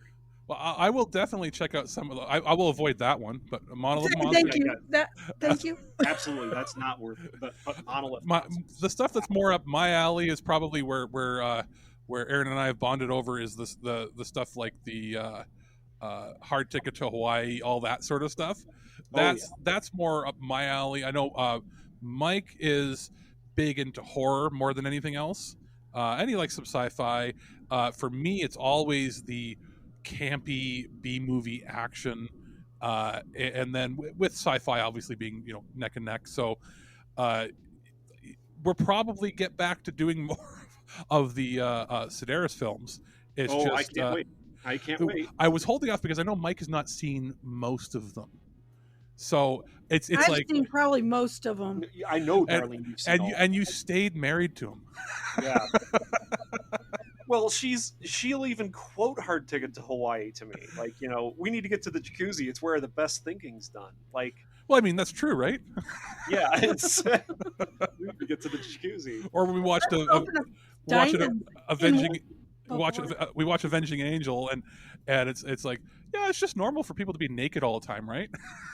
Well, I will definitely check out some of the. I will avoid that one, but Monolith Monsters. Thank you. Thank you. Absolutely, that's not worth it. But Monolith. The stuff that's more up my alley is probably where Aaron and I have bonded over is the stuff like the Hard Ticket to Hawaii, all that sort of stuff. That's more up my alley. I know Mike is big into horror more than anything else, and he likes some sci-fi. For me, it's always the campy B-movie action, and then with sci-fi obviously being neck and neck. So we'll probably get back to doing more of the Sedaris films. It's just I can't wait. I can't wait. I was holding off because I know Mike has not seen most of them. So it's I've like seen probably most of them. I know, Darlene. You've seen and you stayed married to him. Yeah. Well, she'll even quote Hard Ticket to Hawaii to me. Like, we need to get to the jacuzzi. It's where the best thinking's done. Like, well, I mean that's true, right? Yeah, it's we need to get to the jacuzzi. Or when we watched we watch Avenging Angel, and it's like, yeah, it's just normal for people to be naked all the time, right?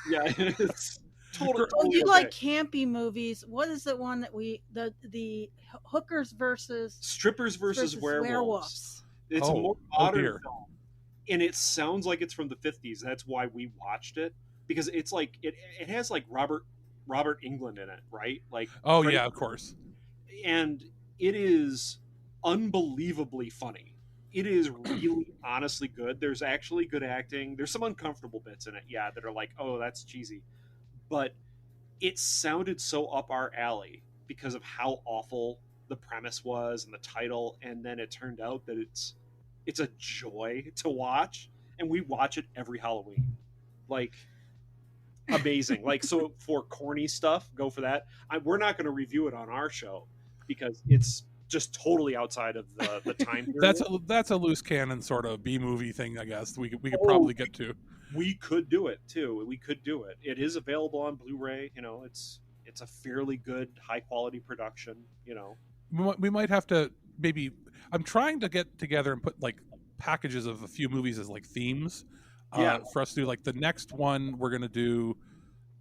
Yeah, it's totally. Well, you like campy movies. What is the one that the hookers versus strippers versus werewolves? It's a more modern film, and it sounds like it's from the 50s. That's why we watched it, because it's like it has like Robert Englund in it, right? Like, yeah, of course. And it is unbelievably funny. It is really honestly good. There's actually good acting. There's some uncomfortable bits in it, yeah, that are like, oh, that's cheesy. But it sounded so up our alley because of how awful the premise was and the title, and then it turned out that it's a joy to watch, and we watch it every Halloween. Like, amazing. Like, so for corny stuff, go for that. We're not going to review it on our show because it's just totally outside of the time period. That's a loose cannon sort of B-movie thing, I guess. We could probably get to. We could do it too. We could do it. It is available on Blu-ray. It's a fairly good, high quality production. We might have to maybe. I'm trying to get together and put like packages of a few movies as like themes. For us to do. Like the next one, we're gonna do.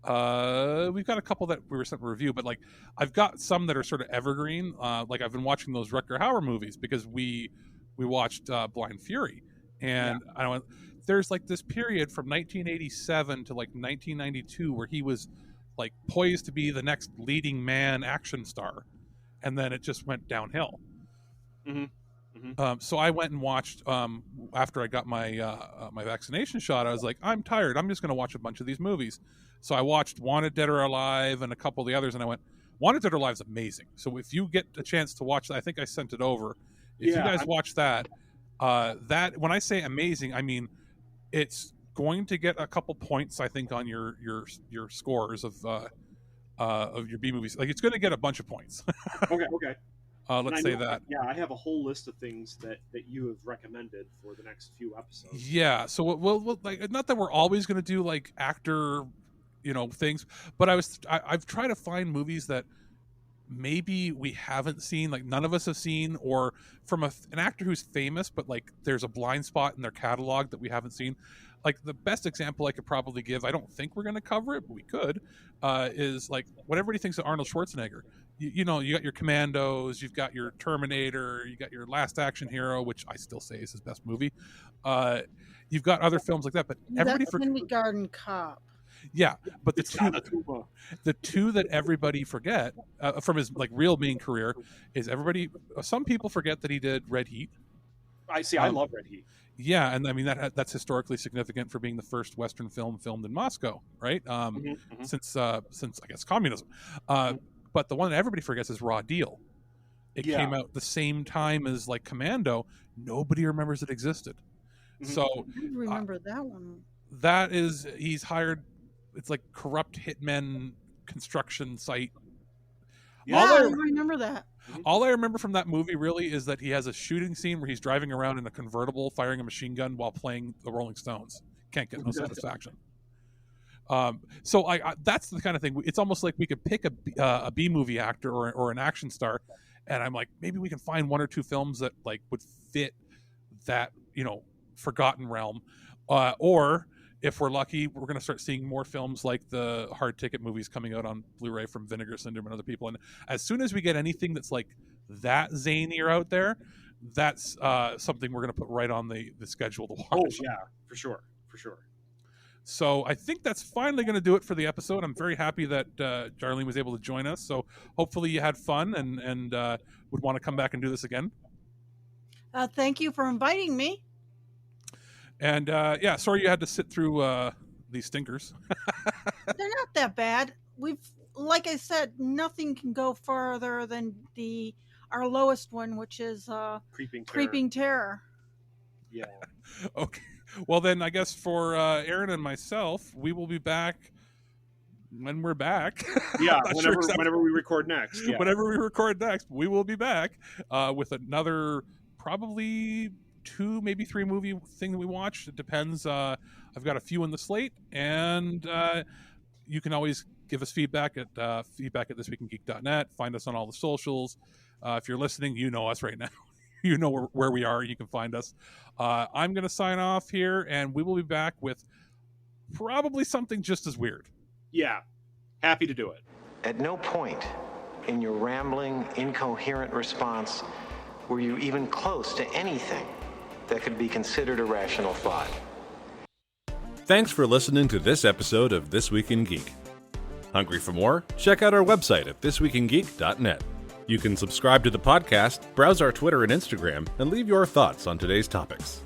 We've got a couple that we were sent to review, but like I've got some that are sort of evergreen. Like I've been watching those Rutger Hauer movies because we watched Blind Fury, and I don't. There's like this period from 1987 to like 1992 where he was like poised to be the next leading man action star, and then it just went downhill. Mm-hmm. So I went and watched after I got my my vaccination shot. I was like, I'm tired. I'm just going to watch a bunch of these movies. So I watched Wanted Dead or Alive and a couple of the others, and I went, Wanted Dead or Alive is amazing. So if you get a chance to watch that, I think I sent it over. If you guys watch that, that when I say amazing, I mean it's going to get a couple points, I think, on your scores of your B movies. Like it's going to get a bunch of points. Okay. Let's say that. Yeah, I have a whole list of things that you have recommended for the next few episodes. Yeah, so we'll like, not that we're always going to do like actor, things, but I've tried to find movies that maybe we haven't seen, like none of us have seen, or from an actor who's famous, but like there's a blind spot in their catalog that we haven't seen. Like the best example I could probably give, I don't think we're going to cover it, but we could, is like what everybody thinks of Arnold Schwarzenegger. You got your Commandos, you've got your Terminator, you got your Last Action Hero, which I still say is his best movie. You've got other films like that, but everybody Kindergarten Cop. Yeah, but the two that everybody forget from his like real main career is some people forget that he did Red Heat. I love Red Heat. Yeah, and I mean that's historically significant for being the first Western film filmed in Moscow, right? Since I guess communism. But the one that everybody forgets is Raw Deal. It came out the same time as like Commando. Nobody remembers it existed. So I remember that one. That is, he's hired. It's like corrupt hitmen construction site. Yeah, I remember that. All I remember from that movie really is that he has a shooting scene where he's driving around in a convertible firing a machine gun while playing the Rolling Stones. Can't get no satisfaction. So that's the kind of thing. It's almost like we could pick a B movie actor or an action star, and I'm like, maybe we can find one or two films that like would fit that forgotten realm, or if we're lucky, we're going to start seeing more films like the hard ticket movies coming out on Blu-ray from Vinegar Syndrome and other people. And as soon as we get anything that's like that zanier out there, that's something we're going to put right on the schedule to watch. Oh yeah, for sure. So I think that's finally going to do it for the episode. I'm very happy that Darlene was able to join us. So hopefully you had fun and would want to come back and do this again. Thank you for inviting me. And sorry you had to sit through these stinkers. They're not that bad. Like I said, nothing can go further than our lowest one, which is Creeping Terror. Yeah. Okay. Well, then I guess for Aaron and myself, we will be back when we're back. Yeah, whenever we record next. Yeah. Whenever we record next, we will be back with another probably 2, maybe 3 movie thing that we watch. It depends. I've got a few in the slate, and you can always give us feedback at thisweekingeek.net. Find us on all the socials. If you're listening, you know us right now. You know where we are. You can find us. I'm going to sign off here, and we will be back with probably something just as weird. Yeah, happy to do it. At no point in your rambling, incoherent response were you even close to anything that could be considered a rational thought. Thanks for listening to this episode of This Week in Geek. Hungry for more? Check out our website at thisweekingeek.net. You can subscribe to the podcast, browse our Twitter and Instagram, and leave your thoughts on today's topics.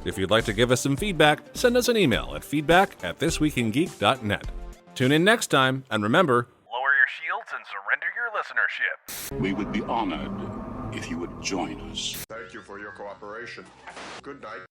If you'd like to give us some feedback, send us an email at feedback@thisweekingeek.net. Tune in next time, and remember, lower your shields and surrender your listenership. We would be honored if you would join us. Thank you for your cooperation. Good night.